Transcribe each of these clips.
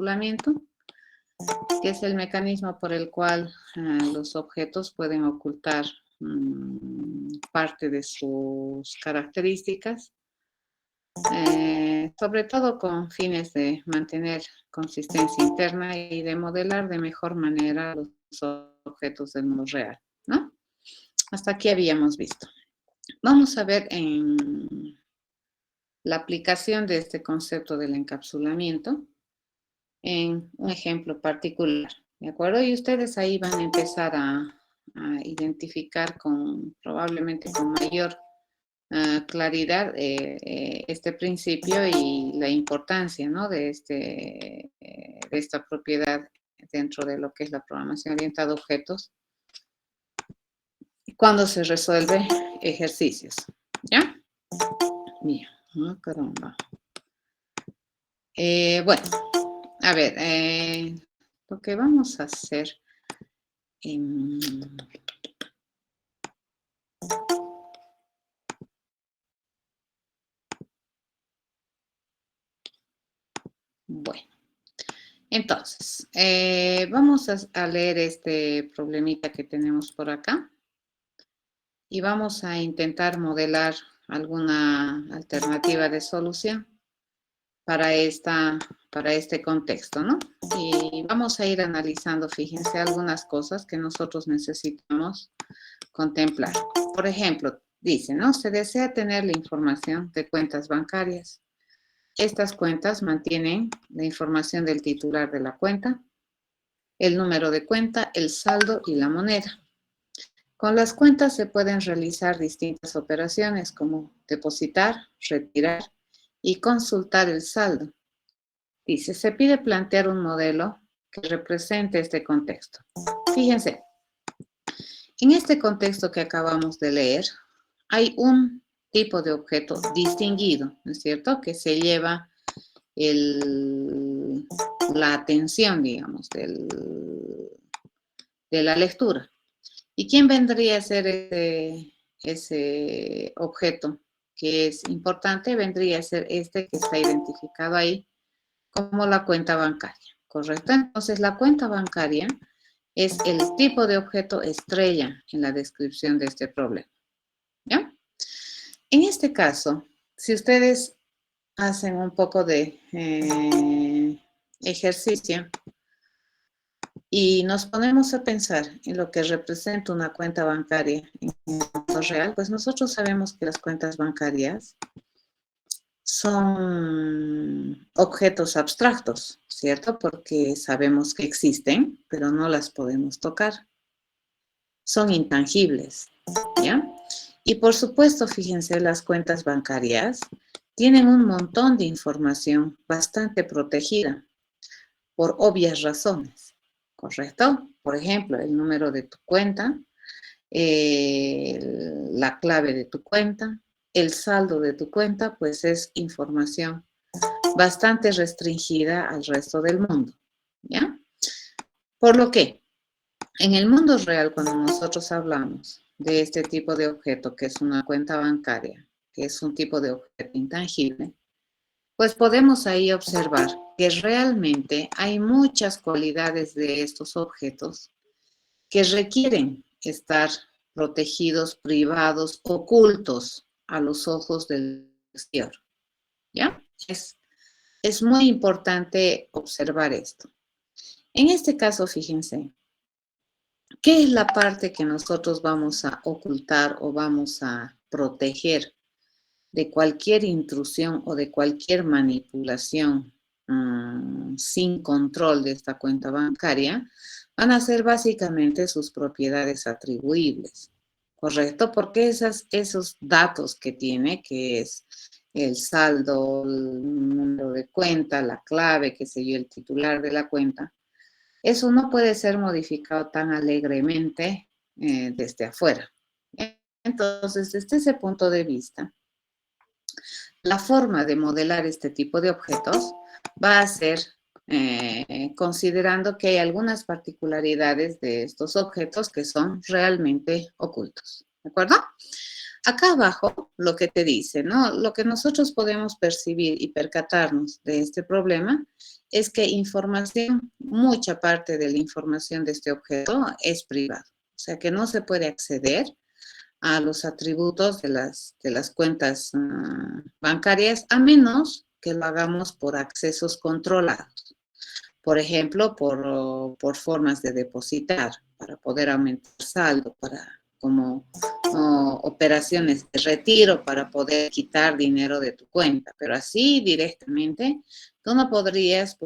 encapsulamiento, que es el mecanismo por el cual los objetos pueden ocultar parte de sus características, sobre todo con fines de mantener consistencia interna y de modelar de mejor manera los objetos del mundo real, ¿no? Hasta aquí habíamos visto. Vamos a ver en la aplicación de este concepto del encapsulamiento en un ejemplo particular, ¿de acuerdo? Y ustedes ahí van a empezar a identificar probablemente con mayor claridad este principio y la importancia, ¿no? de esta propiedad dentro de lo que es la programación orientada a objetos cuando se resuelve ejercicios, ¿ya? Bien, caramba. Bueno, a ver, lo que vamos a hacer. Bueno, entonces, vamos a leer este problemita que tenemos por acá y vamos a intentar modelar alguna alternativa de solución para este contexto, ¿no? Y vamos a ir analizando, fíjense, algunas cosas que nosotros necesitamos contemplar. Por ejemplo, dice, ¿no? Se desea tener la información de cuentas bancarias. Estas cuentas mantienen la información del titular de la cuenta, el número de cuenta, el saldo y la moneda. Con las cuentas se pueden realizar distintas operaciones como depositar, retirar y consultar el saldo. Dice, se pide plantear un modelo que represente este contexto. Fíjense, en este contexto que acabamos de leer, hay un tipo de objeto distinguido, ¿no es cierto?, que se lleva la atención, digamos, de la lectura. ¿Y quién vendría a ser ese objeto que es importante? Vendría a ser este que está identificado ahí como la cuenta bancaria, ¿correcto? Entonces, la cuenta bancaria es el tipo de objeto estrella en la descripción de este problema, ¿ya? En este caso, si ustedes hacen un poco de ejercicio y nos ponemos a pensar en lo que representa una cuenta bancaria en el mundo real, pues nosotros sabemos que las cuentas bancarias son objetos abstractos, ¿cierto? Porque sabemos que existen, pero no las podemos tocar. Son intangibles, ¿ya? Y por supuesto, fíjense, las cuentas bancarias tienen un montón de información bastante protegida por obvias razones, ¿correcto? Por ejemplo, el número de tu cuenta, la clave de tu cuenta, el saldo de tu cuenta, pues es información bastante restringida al resto del mundo, ¿ya? Por lo que, en el mundo real, cuando nosotros hablamos de este tipo de objeto, que es una cuenta bancaria, que es un tipo de objeto intangible, pues podemos ahí observar que realmente hay muchas cualidades de estos objetos que requieren estar protegidos, privados, ocultos a los ojos del exterior, ¿ya? Es muy importante observar esto. En este caso, fíjense, ¿qué es la parte que nosotros vamos a ocultar o vamos a proteger de cualquier intrusión o de cualquier manipulación sin control de esta cuenta bancaria? Van a ser básicamente sus propiedades atribuibles, ¿correcto? Porque esos datos que tiene, que es el saldo, el número de cuenta, la clave, qué sé yo, el titular de la cuenta, eso no puede ser modificado tan alegremente desde afuera. Entonces, desde ese punto de vista, la forma de modelar este tipo de objetos va a ser considerando que hay algunas particularidades de estos objetos que son realmente ocultos, ¿de acuerdo? Acá abajo, lo que te dice, ¿no? Lo que nosotros podemos percibir y percatarnos de este problema es que información, mucha parte de la información de este objeto es privada. O sea, que no se puede acceder a los atributos de las cuentas bancarias, a menos que lo hagamos por accesos controlados. Por ejemplo, por formas de depositar, para poder aumentar saldo, como operaciones de retiro, para poder quitar dinero de tu cuenta. Pero así directamente, tú no podrías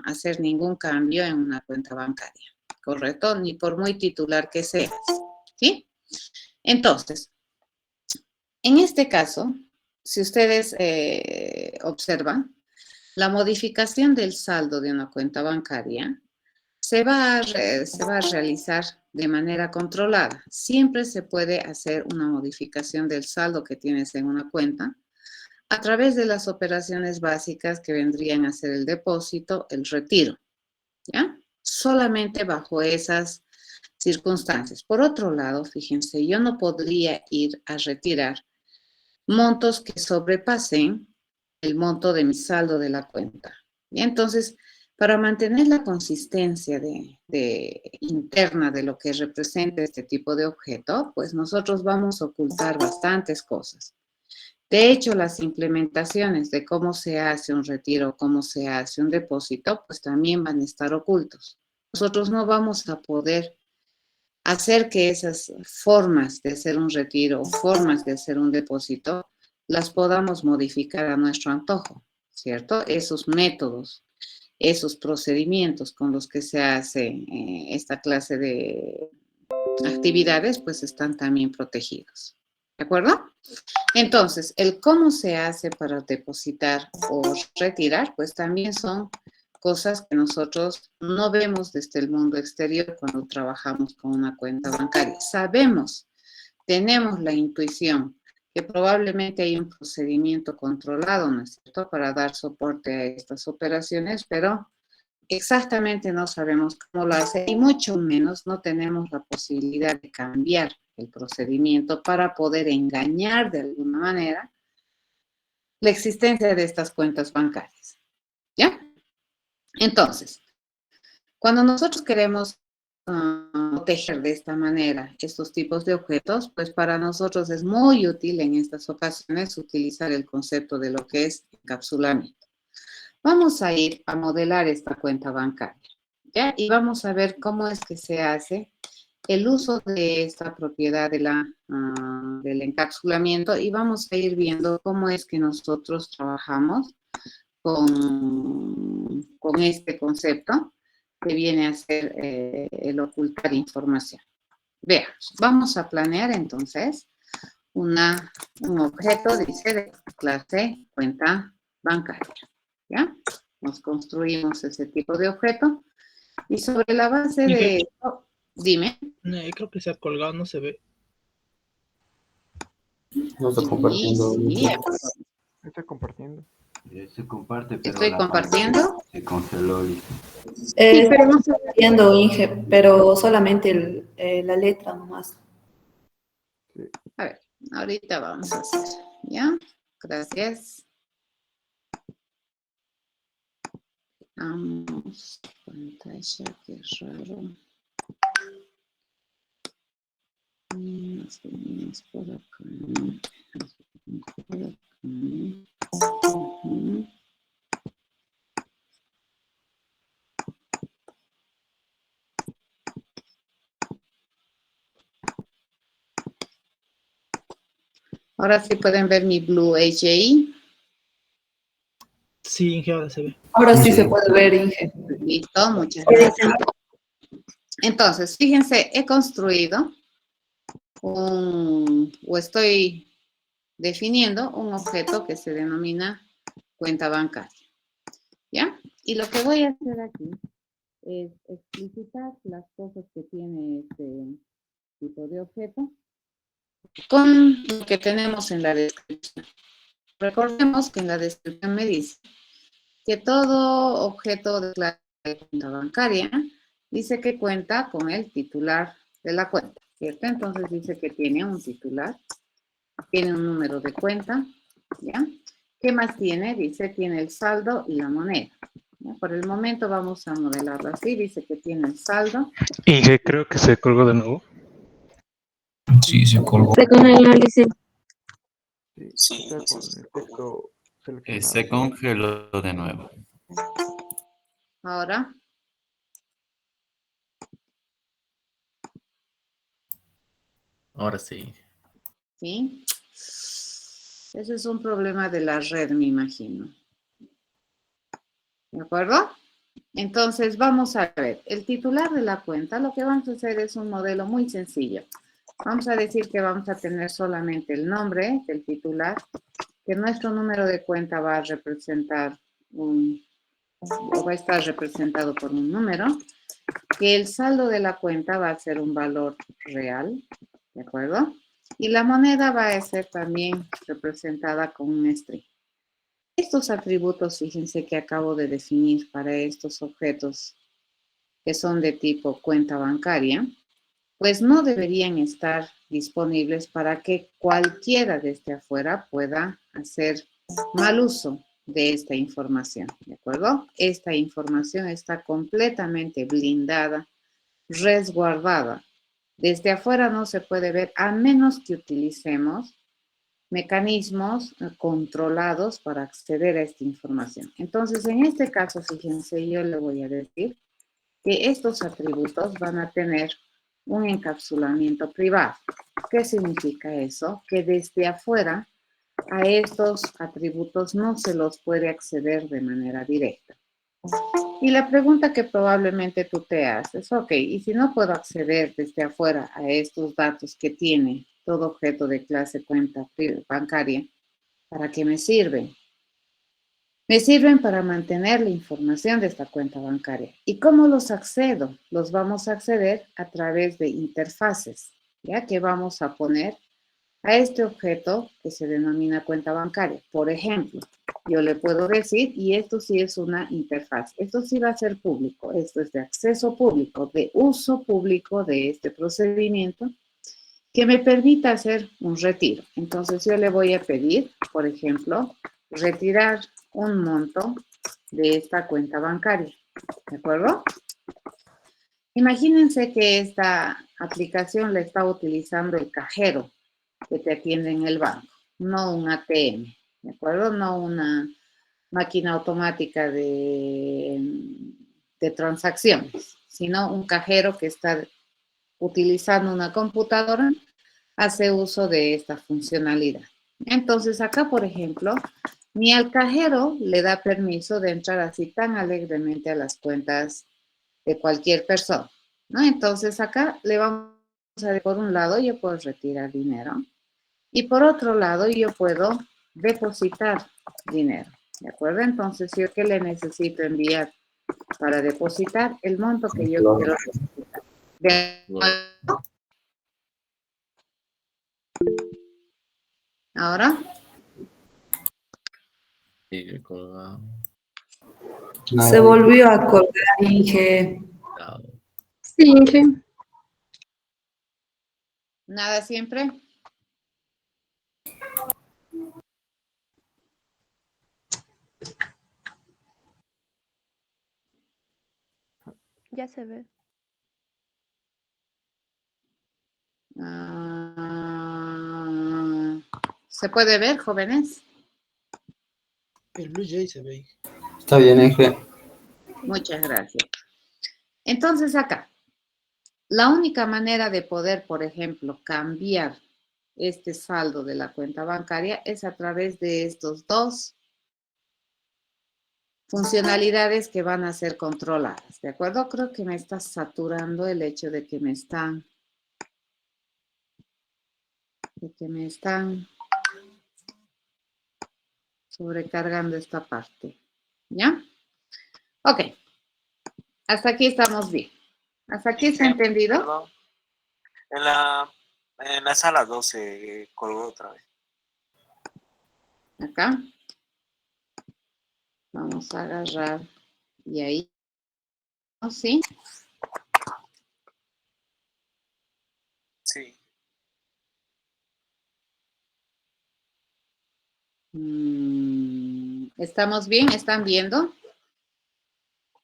hacer ningún cambio en una cuenta bancaria, ¿correcto? Ni por muy titular que seas, ¿sí? Entonces, en este caso, si ustedes observan, la modificación del saldo de una cuenta bancaria se va a realizar de manera controlada. Siempre se puede hacer una modificación del saldo que tienes en una cuenta a través de las operaciones básicas que vendrían a ser el depósito, el retiro, ¿ya? Solamente bajo esas circunstancias. Por otro lado, fíjense, yo no podría ir a retirar montos que sobrepasen el monto de mi saldo de la cuenta. ¿Ya? Entonces, para mantener la consistencia interna de lo que representa este tipo de objeto, pues nosotros vamos a ocultar bastantes cosas. De hecho, las implementaciones de cómo se hace un retiro, cómo se hace un depósito, pues también van a estar ocultos. Nosotros no vamos a poder hacer que esas formas de hacer un retiro, formas de hacer un depósito, las podamos modificar a nuestro antojo, ¿cierto? Esos métodos, esos procedimientos con los que se hace esta clase de actividades, pues están también protegidos, ¿de acuerdo? Entonces, el cómo se hace para depositar o retirar, pues también son cosas que nosotros no vemos desde el mundo exterior cuando trabajamos con una cuenta bancaria. Sabemos, tenemos la intuición que probablemente hay un procedimiento controlado, ¿no es cierto?, para dar soporte a estas operaciones, pero exactamente no sabemos cómo lo hace y mucho menos no tenemos la posibilidad de cambiar el procedimiento para poder engañar de alguna manera la existencia de estas cuentas bancarias. ¿Ya? Entonces, cuando nosotros queremos proteger de esta manera estos tipos de objetos, pues para nosotros es muy útil en estas ocasiones utilizar el concepto de lo que es encapsulamiento. Vamos a ir a modelar esta cuenta bancaria, ¿ya? Y vamos a ver cómo es que se hace el uso de esta propiedad del encapsulamiento y vamos a ir viendo cómo es que nosotros trabajamos con este concepto que viene a ser el ocultar información. Veamos, vamos a planear entonces un objeto, dice, de clase cuenta bancaria. ¿Ya? Nos construimos ese tipo de objeto y sobre la base de esto, dime. Creo que se ha colgado, no se ve. No está compartiendo. Sí, Está compartiendo. Se comparte, pero estoy compartiendo. Se congeló. Sí, pero no estoy viendo, Inge, pero solamente la letra nomás. A ver, ahorita vamos a hacer, ¿ya? Gracias. Vamos, pantalla, qué raro. Nos venimos por acá. Por acá. Ahora sí pueden ver mi Blue HI. Sí, Inge, ahora se ve. Ahora sí se puede ver, Inge. Listo, muchas gracias. Entonces, fíjense, he construido o estoy definiendo un objeto que se denomina cuenta bancaria. ¿Ya? Y lo que voy a hacer aquí es explicitar las cosas que tiene este tipo de objeto con lo que tenemos en la descripción. Recordemos que en la descripción me dice que todo objeto de la cuenta bancaria dice que cuenta con el titular de la cuenta, ¿cierto? Entonces dice que tiene un titular Tiene un número de cuenta, ¿ya? ¿Qué más tiene? Dice, tiene el saldo y la moneda. ¿Ya? Por el momento vamos a modelarlo así. Dice que tiene el saldo. Inge, creo que se colgó de nuevo. Sí, se colgó. Se congeló, Alicia. Sí, está con el texto seleccionado. Se congeló de nuevo. Ahora, Ahora sí. ¿sí? Ese es un problema de la red, me imagino. ¿De acuerdo? Entonces, vamos a ver. El titular de la cuenta, lo que vamos a hacer es un modelo muy sencillo. Vamos a decir que vamos a tener solamente el nombre del titular, que nuestro número de cuenta va a representar o va a estar representado por un número, que el saldo de la cuenta va a ser un valor real, ¿de acuerdo? Y la moneda va a ser también representada con un string. Estos atributos, fíjense que acabo de definir para estos objetos que son de tipo cuenta bancaria, pues no deberían estar disponibles para que cualquiera desde afuera pueda hacer mal uso de esta información, ¿de acuerdo? Esta información está completamente blindada, resguardada. Desde afuera no se puede ver a menos que utilicemos mecanismos controlados para acceder a esta información. Entonces, en este caso, fíjense, yo le voy a decir que estos atributos van a tener un encapsulamiento privado. ¿Qué significa eso? Que desde afuera a estos atributos no se los puede acceder de manera directa. Y la pregunta que probablemente tú te haces, ok, y si no puedo acceder desde afuera a estos datos que tiene todo objeto de clase cuenta bancaria, ¿para qué me sirven? Me sirven para mantener la información de esta cuenta bancaria. ¿Y cómo los accedo? Los vamos a acceder a través de interfaces, ya que vamos a poner a este objeto que se denomina cuenta bancaria. Por ejemplo, yo le puedo decir, y esto sí es una interfaz, esto sí va a ser público, esto es de acceso público, de uso público de este procedimiento, que me permita hacer un retiro. Entonces yo le voy a pedir, por ejemplo, retirar un monto de esta cuenta bancaria, ¿de acuerdo? Imagínense que esta aplicación la está utilizando el cajero que te atiende en el banco, no un ATM, ¿de acuerdo? No una máquina automática de transacciones, sino un cajero que está utilizando una computadora, hace uso de esta funcionalidad. Entonces acá, por ejemplo, ni al cajero le da permiso de entrar así tan alegremente a las cuentas de cualquier persona, ¿no? Entonces acá le vamos a ver, por un lado yo puedo retirar dinero y por otro lado yo puedo depositar dinero, ¿de acuerdo? Entonces yo que le necesito enviar para depositar el monto que yo quiero depositar. ¿De acuerdo? Ahora, Sigue colgado. Se volvió a colgar, Inge. Sí, Inge. nada siempre. Ya se ve. ¿Se puede ver, jóvenes? El Blue Jay se ve. Está bien, Inge. Muchas gracias. Entonces acá, la única manera de poder, por ejemplo, cambiar este saldo de la cuenta bancaria es a través de estos dos funcionalidades que van a ser controladas, ¿de acuerdo? Creo que me está saturando el hecho de que me están sobrecargando esta parte, ¿ya? Ok, hasta aquí estamos bien. ¿Hasta aquí está entendido? Perdón, en la sala 2 se colgó otra vez. Acá. Vamos a agarrar y ahí, ¿sí? Sí. ¿Estamos bien? ¿Están viendo?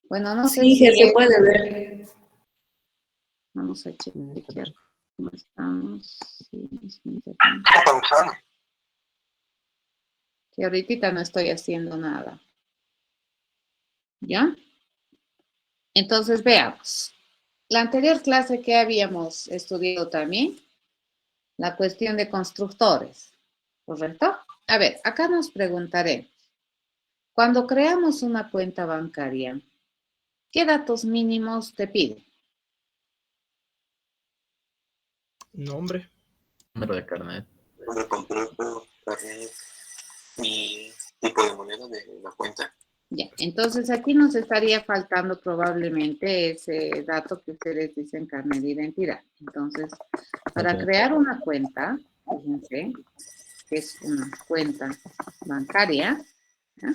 Bueno, no sé Sí, si Inge, se puede ver. Vamos a chequear cómo estamos. Sí, sí, ¿Está pausado? que ahorita no estoy haciendo nada. ¿Ya? Entonces, veamos. La anterior clase que habíamos estudiado también, la cuestión de constructores, ¿correcto? A ver, acá nos preguntaré, cuando creamos una cuenta bancaria, ¿qué datos mínimos te pide? Nombre. Número de carnet. Nombre completo, carnet y tipo de moneda de la cuenta. Ya, entonces aquí nos estaría faltando probablemente ese dato que ustedes dicen carnet de identidad. Entonces, para Ok. crear una cuenta, fíjense, que es una cuenta bancaria, ¿ya?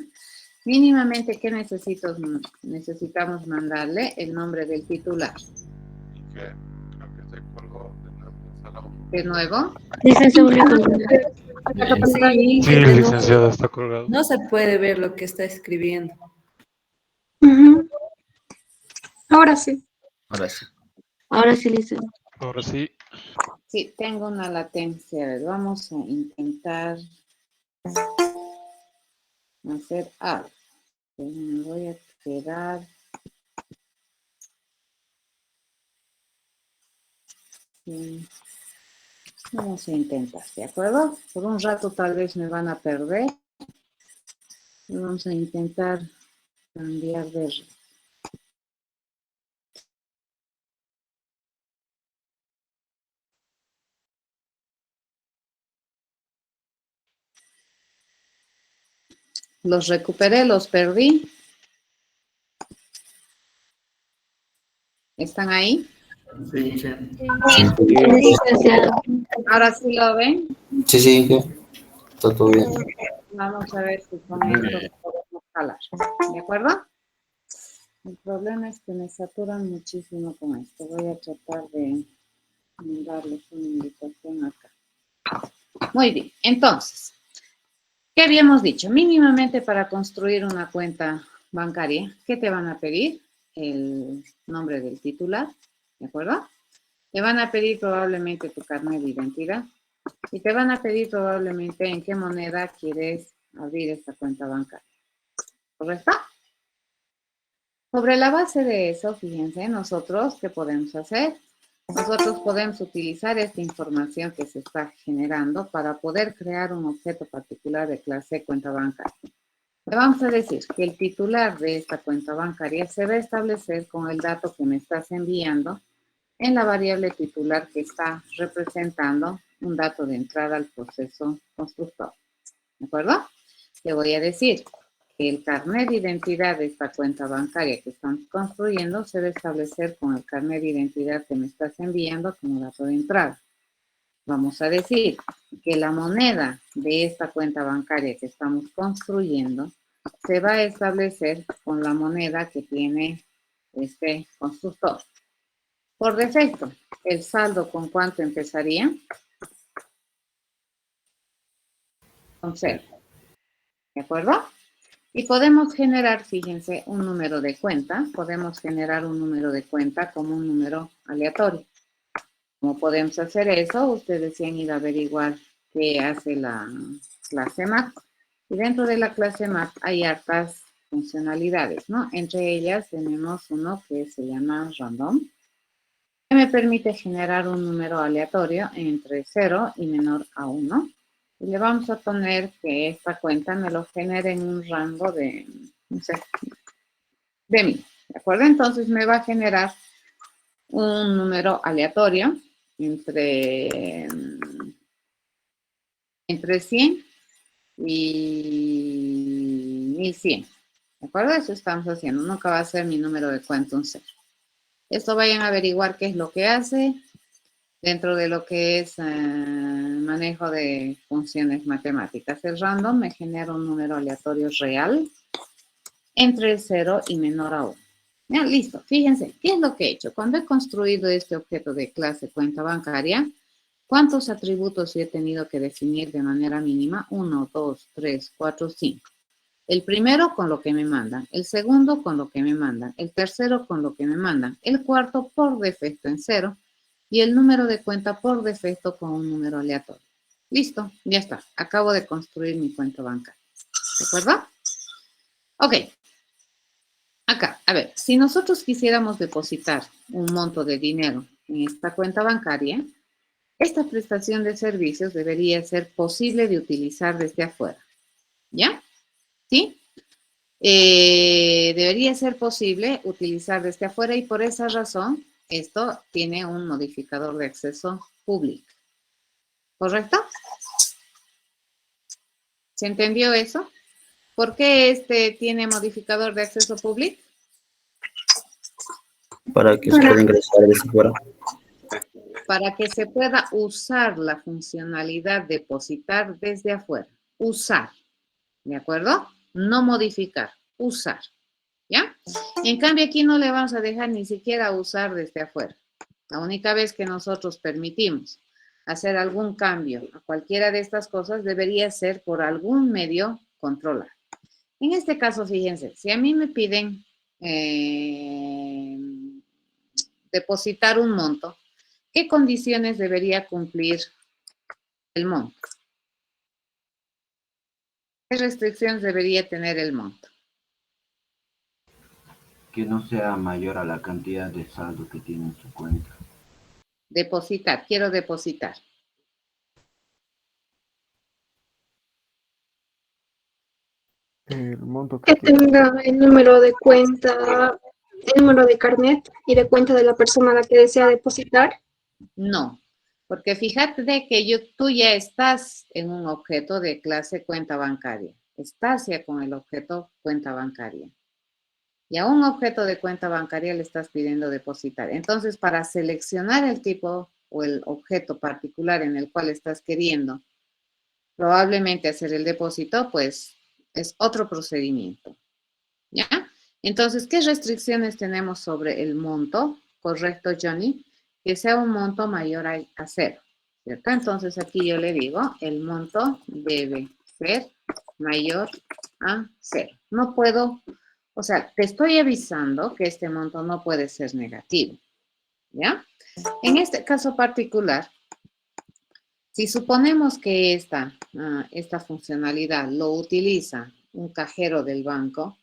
Mínimamente, ¿qué necesitamos mandarle? El nombre del titular. Creo que se colgó de nuevo en sala uno. De nuevo, Licencia única. Sí, Inge, Sí, de licenciada, nuevo, está colgado. no se puede ver lo que está escribiendo. Ujú. Ahora sí. Ahora sí. Ahora sí, licencia. Ahora sí. sí, tengo una latencia. A ver, vamos a intentar hacer algo. Me voy a quedar. Vamos a intentar, ¿de acuerdo? Por un rato tal vez me van a perder. Vamos a intentar cambiar de red. Los recuperé, los perdí. ¿Están ahí? Sí, Inge. Sí, licenciado. Ahora sí lo ven. Sí, sí, Inge. Está todo bien. Vamos a ver si con esto podemos jalar. ¿De acuerdo? El problema es que me saturan muchísimo con esto. Voy a tratar de darles una invitación acá. Muy bien. Entonces, ¿qué habíamos dicho? Mínimamente para construir una cuenta bancaria, ¿qué te van a pedir? El nombre del titular, ¿de acuerdo? Te van a pedir probablemente tu carnet de identidad y te van a pedir probablemente en qué moneda quieres abrir esta cuenta bancaria, ¿correcto? Sobre la base de eso, fíjense, nosotros, ¿qué podemos hacer? Nosotros podemos utilizar esta información que se está generando para poder crear un objeto particular de clase cuenta bancaria. Le vamos a decir que el titular de esta cuenta bancaria se va a establecer con el dato que me estás enviando en la variable titular que está representando un dato de entrada al proceso constructor. ¿De acuerdo? Le voy a decir que el carnet de identidad de esta cuenta bancaria que estamos construyendo se va a establecer con el carnet de identidad que me estás enviando como dato de entrada. Vamos a decir que la moneda de esta cuenta bancaria que estamos construyendo se va a establecer con la moneda que tiene este constructor. Por defecto, el saldo ¿con cuánto empezaría? Con 0. ¿De acuerdo? Y podemos generar, fíjense, un número de cuenta. Podemos generar un número de cuenta como un número aleatorio. ¿Cómo podemos hacer eso? Ustedes se han ido a averiguar qué hace la clase MAP. Y dentro de la clase MAP hay hartas funcionalidades, ¿no? Entre ellas tenemos uno que se llama random, que me permite generar un número aleatorio entre 0 y menor a 1. Y le vamos a poner que esta cuenta me lo genere en un rango de, no sé, de 1000. ¿De acuerdo? Entonces me va a generar un número aleatorio entre 100 y 1100. ¿De acuerdo? Eso estamos haciendo. Nunca va a ser mi número de cuenta un 0. Esto vayan a averiguar qué es lo que hace dentro de lo que es manejo de funciones matemáticas. El random me genera un número aleatorio real entre 0 y menor a 1. Ya, listo. Fíjense, ¿qué es lo que he hecho? Cuando he construido este objeto de clase cuenta bancaria, ¿Cuántos atributos yo he tenido que definir de manera mínima? 1, 2, 3, 4, 5. El primero con lo que me mandan, el segundo con lo que me mandan, el tercero con lo que me mandan, el cuarto por defecto en 0 y el número de cuenta por defecto con un número aleatorio. Listo, ya está. Acabo de construir mi cuenta bancaria. ¿De acuerdo? Ok. Acá, a ver, si nosotros quisiéramos depositar un monto de dinero en esta cuenta bancaria, esta prestación de servicios debería ser posible de utilizar desde afuera. ¿Ya? ¿Sí? Debería ser posible utilizar desde afuera y por esa razón esto tiene un modificador de acceso público. ¿Correcto? ¿Se entendió eso? ¿Por qué este tiene modificador de acceso público? Para que se pueda ingresar desde fuera. Para que se pueda usar la funcionalidad depositar desde afuera. Usar. ¿De acuerdo? No modificar. Usar. ¿Ya? En cambio, aquí no le vamos a dejar ni siquiera usar desde afuera. La única vez que nosotros permitimos hacer algún cambio a cualquiera de estas cosas debería ser por algún medio controlado. En este caso, fíjense, si a mí me piden depositar un monto, ¿qué condiciones debería cumplir el monto? ¿Qué restricciones debería tener el monto? Que no sea mayor a la cantidad de saldo que tiene en su cuenta. Depositar, quiero depositar. El monto que Que tenga el número de cuenta, el número de carnet y de cuenta de la persona a la que desea depositar. No, porque fíjate de que tú ya estás en un objeto de clase cuenta bancaria. Estás ya con el objeto cuenta bancaria. Y a un objeto de cuenta bancaria le estás pidiendo depositar. Entonces, para seleccionar el tipo o el objeto particular en el cual estás queriendo probablemente hacer el depósito, pues es otro procedimiento. ¿Ya? Entonces, ¿qué restricciones tenemos sobre el monto? Correcto, Johnny. Que sea un monto mayor a 0. ¿Cierto? Entonces, aquí yo le digo, el monto debe ser mayor a 0. No puedo, o sea, te estoy avisando que este monto no puede ser negativo. ¿Ya? En este caso particular, si suponemos que esta funcionalidad lo utiliza un cajero del banco,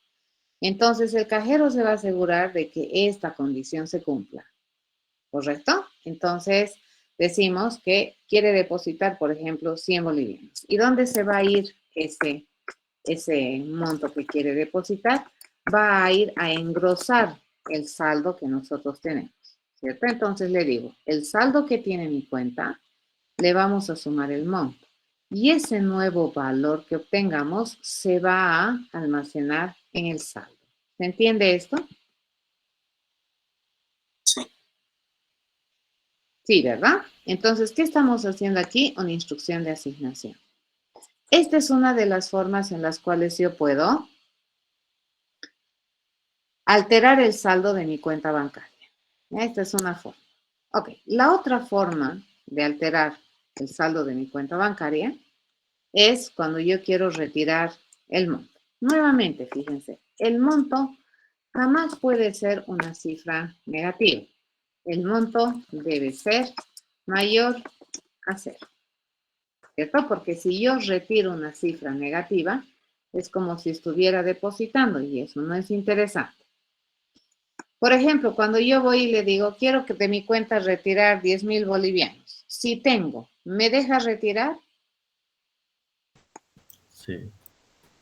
entonces el cajero se va a asegurar de que esta condición se cumpla. ¿Correcto? Entonces decimos que quiere depositar, por ejemplo, 100 bolivianos. ¿Y dónde se va a ir ese monto que quiere depositar? Va a ir a engrosar el saldo que nosotros tenemos. ¿Cierto? Entonces le digo, el saldo que tiene mi cuenta, le vamos a sumar el monto. Y ese nuevo valor que obtengamos se va a almacenar en el saldo. ¿Se entiende esto? Sí. Sí, ¿verdad? Entonces, ¿qué estamos haciendo aquí? Una instrucción de asignación. Esta es una de las formas en las cuales yo puedo alterar el saldo de mi cuenta bancaria. Esta es una forma. Ok, la otra forma de alterar el saldo de mi cuenta bancaria es cuando yo quiero retirar el monto. Nuevamente, fíjense, el monto jamás puede ser una cifra negativa. El monto debe ser mayor a 0. ¿Cierto? Porque si yo retiro una cifra negativa, es como si estuviera depositando y eso no es interesante. Por ejemplo, cuando yo voy y le digo, quiero que de mi cuenta retirar 10,000 bolivianos. Si tengo, ¿me deja retirar? Sí.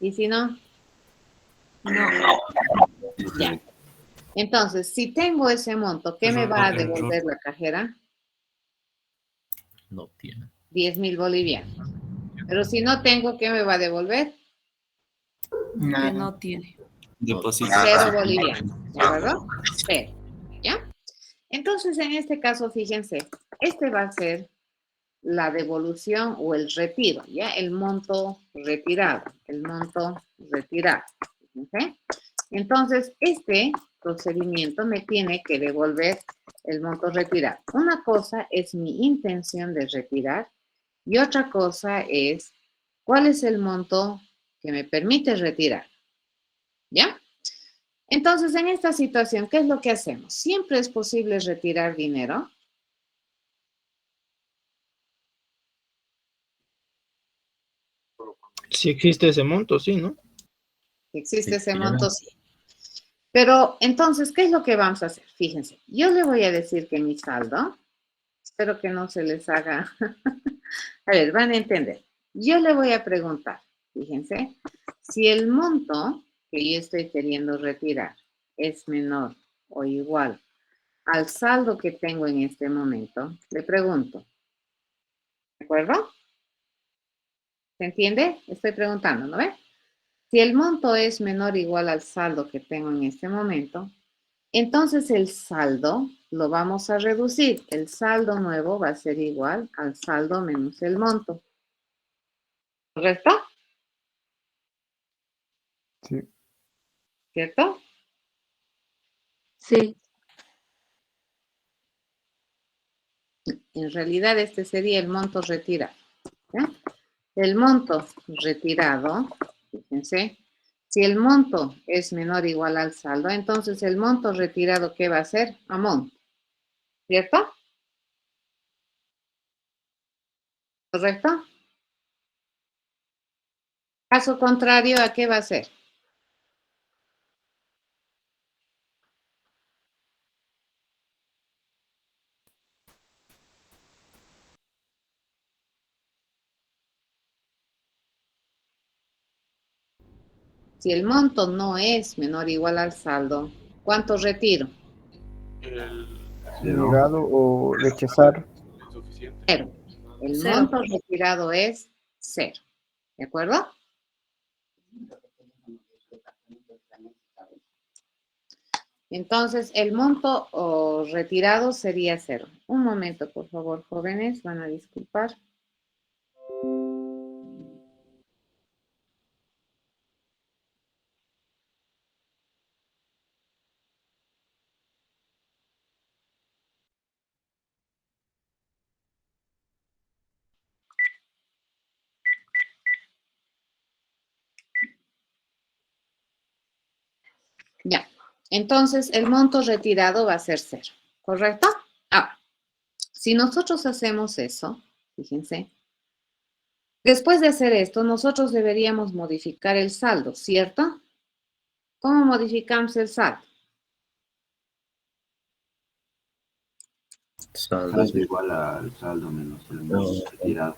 Y si no, no. Ya. Entonces, si tengo ese monto, ¿qué me va a devolver la cajera? No tiene. 10,000 bolivianos. Pero si no tengo, ¿qué me va a devolver? Que no tiene. Depositar. 0 bolivianos. ¿De acuerdo? 0. ¿Ya? Entonces, en este caso, fíjense, este va a ser la devolución o el retiro, ¿ya? El monto retirado. El monto retirado. ¿Ok? Entonces, este procedimiento me tiene que devolver el monto retirado. Una cosa es mi intención de retirar y otra cosa es cuál es el monto que me permite retirar. ¿Ya? Entonces, en esta situación, ¿qué es lo que hacemos? ¿Siempre es posible retirar dinero? Si existe ese monto, sí, ¿no? Existe Sí, ese claro. monto, sí. Pero entonces, ¿qué es lo que vamos a hacer? Fíjense, yo le voy a decir que mi saldo, espero que no se les haga, a ver, van a entender. Yo le voy a preguntar, fíjense, si el monto que yo estoy queriendo retirar es menor o igual al saldo que tengo en este momento, le pregunto, ¿de acuerdo? ¿Se entiende? Estoy preguntando, ¿no ve? Si el monto es menor o igual al saldo que tengo en este momento, entonces el saldo lo vamos a reducir. El saldo nuevo va a ser igual al saldo menos el monto. ¿Correcto? Sí. ¿Cierto? Sí. En realidad este sería el monto retirado. ¿Ya? El monto retirado, fíjense, si el monto es menor o igual al saldo, entonces el monto retirado, ¿qué va a ser? A monto. ¿Cierto? ¿Correcto? Caso contrario, ¿a qué va a ser? Si el monto no es menor o igual al saldo, ¿cuánto retiro? El Negado o rechazar. insuficiente. Cero. El Cero. monto retirado es cero. ¿De acuerdo? Entonces, el monto retirado sería cero. Un momento, por favor, jóvenes, van a disculpar. Ya. Entonces, el monto retirado va a ser cero. ¿Correcto? Ahora, si nosotros hacemos eso, fíjense, después de hacer esto, nosotros deberíamos modificar el saldo, ¿cierto? ¿Cómo modificamos el saldo? Saldo. Saldo igual al saldo menos el monto retirado.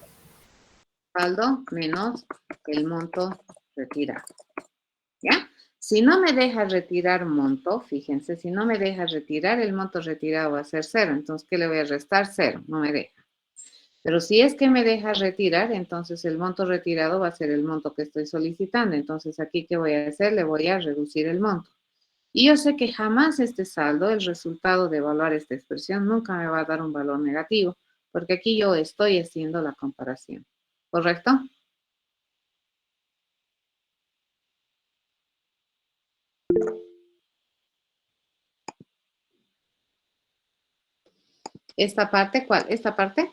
Saldo menos el monto retirado. ¿Ya? Si no me deja retirar monto, fíjense, si no me deja retirar, el monto retirado va a ser cero. Entonces, ¿qué le voy a restar? Cero, no me deja. Pero si es que me deja retirar, entonces el monto retirado va a ser el monto que estoy solicitando. Entonces, aquí, ¿qué voy a hacer? Le voy a reducir el monto. Y yo sé que jamás este saldo, el resultado de evaluar esta expresión, nunca me va a dar un valor negativo, porque aquí yo estoy haciendo la comparación. ¿Correcto? ¿Esta parte cuál? ¿Esta parte?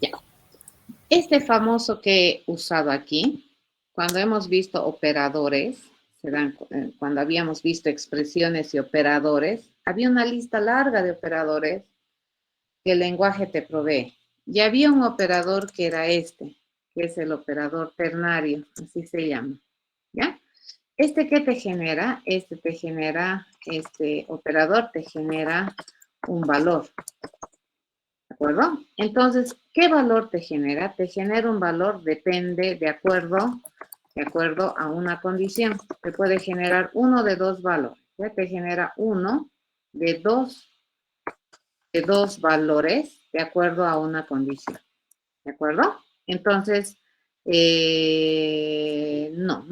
Ya. Este famoso que he usado aquí, cuando hemos visto operadores, cuando habíamos visto expresiones y operadores, había una lista larga de operadores que el lenguaje te provee. Y había un operador que era este, que es el operador ternario, así se llama. ¿Ya? ¿Este qué te genera? Este operador te genera un valor. ¿De acuerdo? Entonces, ¿qué valor te genera? Te genera un valor, depende de acuerdo a una condición. Te puede generar uno de dos valores. ¿Ya? Te genera uno de dos valores de acuerdo a una condición. ¿De acuerdo? Entonces, no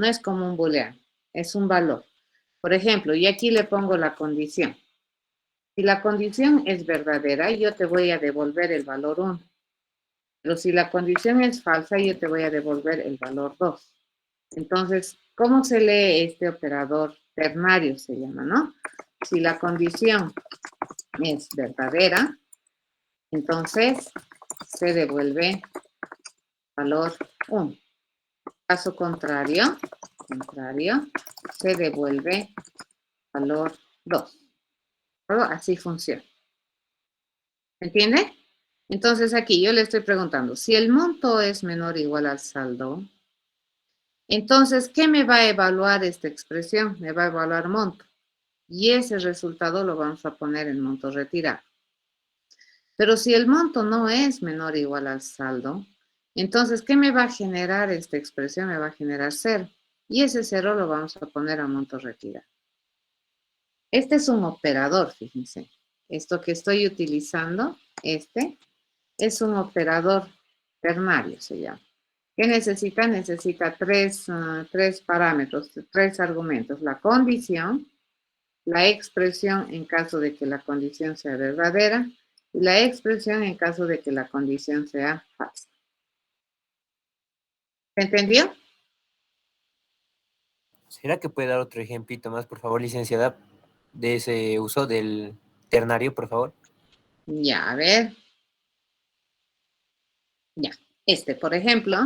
es como un booleano, es un valor. Por ejemplo, y aquí le pongo la condición. Si la condición es verdadera, yo te voy a devolver el valor 1. Pero si la condición es falsa, yo te voy a devolver el valor 2. Entonces, ¿cómo se lee este operador ternario? Se llama, ¿no? Si la condición es verdadera, entonces se devuelve valor 1. Caso contrario, se devuelve valor 2. Así funciona. ¿Entiende? Entonces aquí yo le estoy preguntando, si el monto es menor o igual al saldo, entonces, ¿qué me va a evaluar esta expresión? Me va a evaluar monto. Y ese resultado lo vamos a poner en monto retirado. Pero si el monto no es menor o igual al saldo, entonces, ¿qué me va a generar esta expresión? Me va a generar 0. Y ese 0 lo vamos a poner a monto retirado. Este es un operador, fíjense. Esto que estoy utilizando, este, es un operador ternario, se llama. ¿Qué necesita? Necesita tres parámetros, 3 argumentos. La condición, la expresión en caso de que la condición sea verdadera y la expresión en caso de que la condición sea falsa. ¿Se entendió? ¿Será que puede dar otro ejemplito más, por favor, licenciada, de ese uso del ternario, por favor? Ya, a ver. Ya, por ejemplo,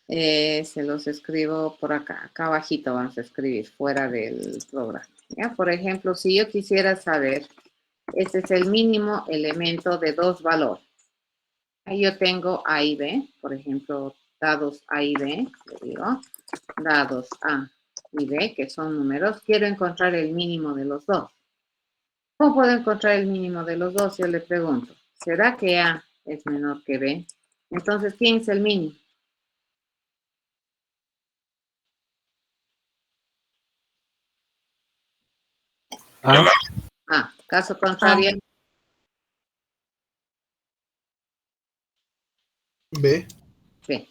se los escribo por acá. Acá abajito vamos a escribir, fuera del programa. ¿Ya? Por ejemplo, si yo quisiera saber, este es el mínimo elemento de 2 valores. Ahí yo tengo A y B, por ejemplo, dados A y B, le digo, dados A y B, que son números, quiero encontrar el mínimo de los dos. ¿Cómo puedo encontrar el mínimo de los dos? Yo le pregunto, ¿será que A es menor que B? Entonces, ¿quién es el mínimo? Caso contrario. B. B.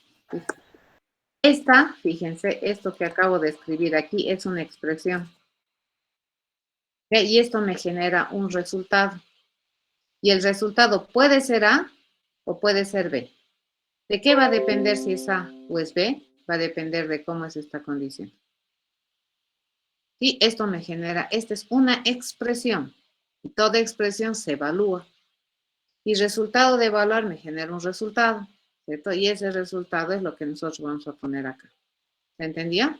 Esta, fíjense, esto que acabo de escribir aquí es una expresión. Y esto me genera un resultado. Y el resultado puede ser A o puede ser B. ¿De qué va a depender si es A o es B? Va a depender de cómo es esta condición. Y esto me genera, esta es una expresión. Y toda expresión se evalúa. Y resultado de evaluar me genera un resultado, ¿cierto? Y ese resultado es lo que nosotros vamos a poner acá. ¿Se entendió?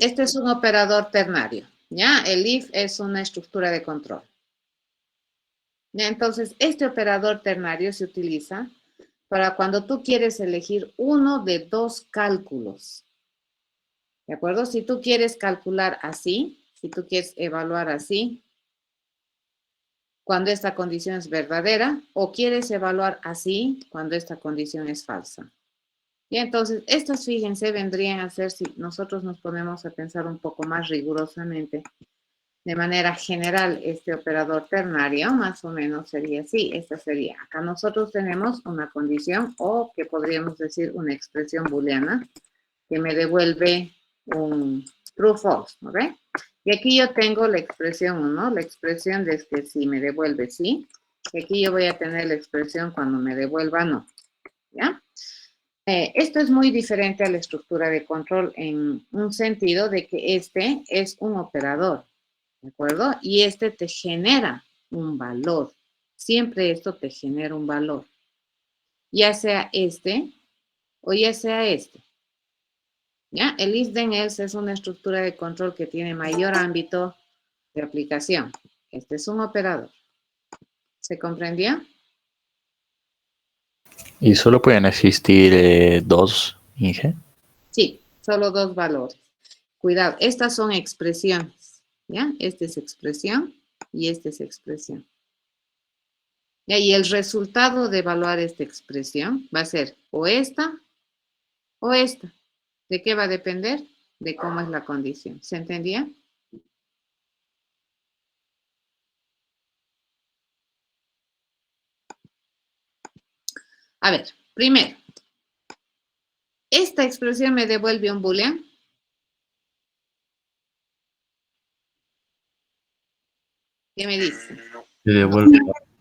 Este es un operador ternario, ¿ya? El if es una estructura de control. ¿Ya? Entonces, este operador ternario se utiliza para cuando tú quieres elegir uno de 2 cálculos. ¿De acuerdo? Si tú quieres calcular así, si tú quieres evaluar así, cuando esta condición es verdadera, o quieres evaluar así, cuando esta condición es falsa. Y entonces, estos, fíjense, vendrían a ser, si nosotros nos ponemos a pensar un poco más rigurosamente, de manera general, este operador ternario, más o menos sería así. Esta sería, acá nosotros tenemos una condición, o que podríamos decir una expresión booleana, que me devuelve un true false, ¿no ve? Y aquí yo tengo la expresión 1, la expresión de que si me devuelve sí, y aquí yo voy a tener la expresión cuando me devuelva no, ¿ya? Esto es muy diferente a la estructura de control en un sentido de que este es un operador, ¿de acuerdo? Y este te genera un valor. Siempre esto te genera un valor. Ya sea este o ya sea este. ¿Ya? El if then else es una estructura de control que tiene mayor ámbito de aplicación. Este es un operador. ¿Se comprendió? ¿Y solo pueden existir 2, Inge? Sí, solo 2 valores. Cuidado, estas son expresiones. ¿Ya? Esta es expresión y esta es expresión. ¿Ya? Y el resultado de evaluar esta expresión va a ser o esta o esta. ¿De qué va a depender? De cómo es la condición. ¿Se entendía? A ver, primero, esta expresión me devuelve un boolean. ¿Qué me dice? Se devuelve.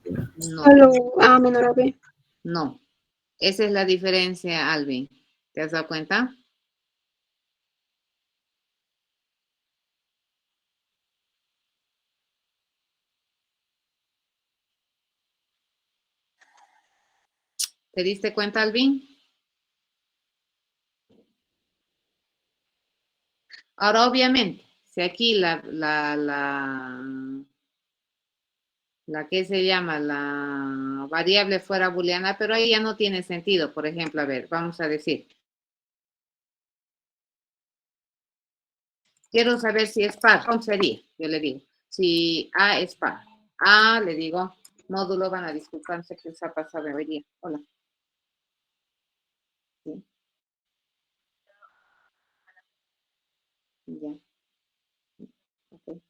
No, Solo A menor a B. no. Esa es la diferencia, Alvin. ¿Te has dado cuenta? ¿Te diste cuenta, Alvin? Ahora, obviamente, si aquí la que se llama la variable fuera booleana, pero ahí ya no tiene sentido. Por ejemplo, a ver, vamos a decir. Quiero saber si es par. ¿Cómo sería? Yo le digo. Si A es par. A, le digo, módulo, van a disculparse que se ha pasado hoy día. Hola. Sí. Ya. Ok.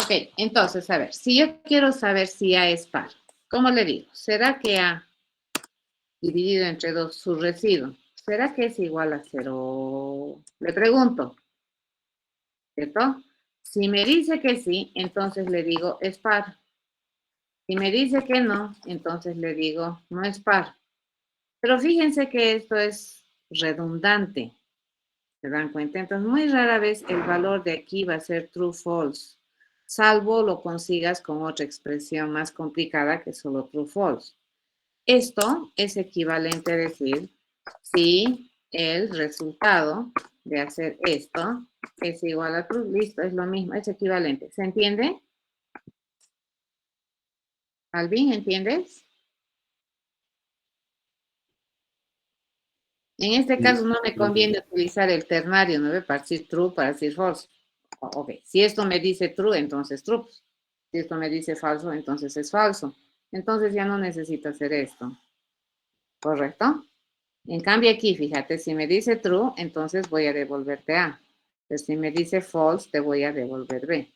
Ok, entonces, a ver, si yo quiero saber si A es par, ¿cómo le digo? ¿Será que A dividido entre 2, su residuo, será que es igual a 0? Le pregunto, ¿cierto? Si me dice que sí, entonces le digo es par. Si me dice que no, entonces le digo no es par. Pero fíjense que esto es redundante. ¿Se dan cuenta? Entonces, muy rara vez el valor de aquí va a ser true false, salvo lo consigas con otra expresión más complicada que solo true false. Esto es equivalente a decir si el resultado de hacer esto es igual a true. Listo, es lo mismo, es equivalente. ¿Se entiende? Alvin, ¿entiendes? En este caso no me conviene utilizar el ternario, ¿no ve? Para decir true, para decir false. Ok, si esto me dice true, entonces true. Si esto me dice falso, entonces es falso. Entonces ya no necesito hacer esto. ¿Correcto? En cambio aquí, fíjate, si me dice true, entonces voy a devolverte A. Pero si me dice false, te voy a devolver B.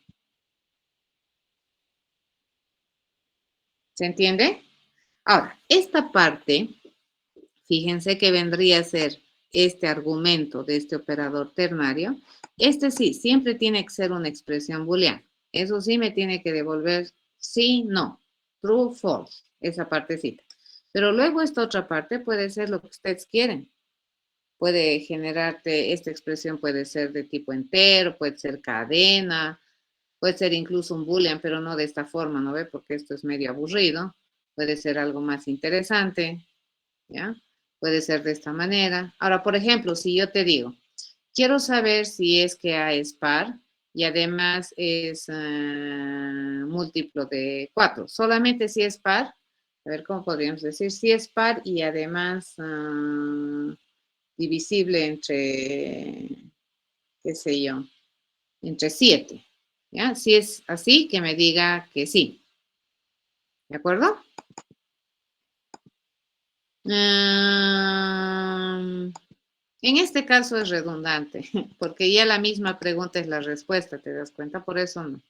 ¿Se entiende? Ahora, esta parte, fíjense que vendría a ser este argumento de este operador ternario. Este sí, siempre tiene que ser una expresión booleana. Eso sí me tiene que devolver sí, no. True, false. Esa partecita. Pero luego esta otra parte puede ser lo que ustedes quieren. Puede generarte, esta expresión puede ser de tipo entero, puede ser cadena, puede ser incluso un boolean, pero no de esta forma, ¿no ve? Porque esto es medio aburrido. Puede ser algo más interesante, ¿ya? Puede ser de esta manera. Ahora, por ejemplo, si yo te digo, quiero saber si es que A es par y además es múltiplo de 4. Solamente si es par, a ver cómo podríamos decir, si es par y además divisible entre, qué sé yo, entre 7. ¿Ya? Si es así, que me diga que sí. ¿De acuerdo? En este caso es redundante, porque ya la misma pregunta es la respuesta, ¿te das cuenta? Por eso no.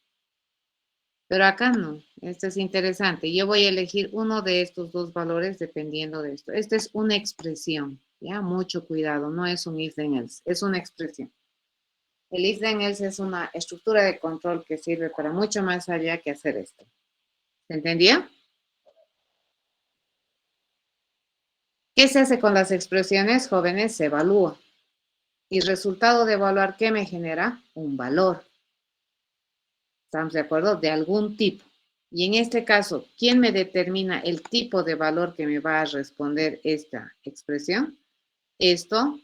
Pero acá no, esto es interesante. Yo voy a elegir uno de estos dos valores dependiendo de esto. Esta es una expresión, ¿ya? Mucho cuidado, no es un if then else, es una expresión. El if then else es una estructura de control que sirve para mucho más allá que hacer esto. ¿Se entendía? ¿Qué se hace con las expresiones, jóvenes? Se evalúa. Y resultado de evaluar, ¿qué me genera? Un valor. ¿Estamos de acuerdo? De algún tipo. Y en este caso, ¿quién me determina el tipo de valor que me va a responder esta expresión? Esto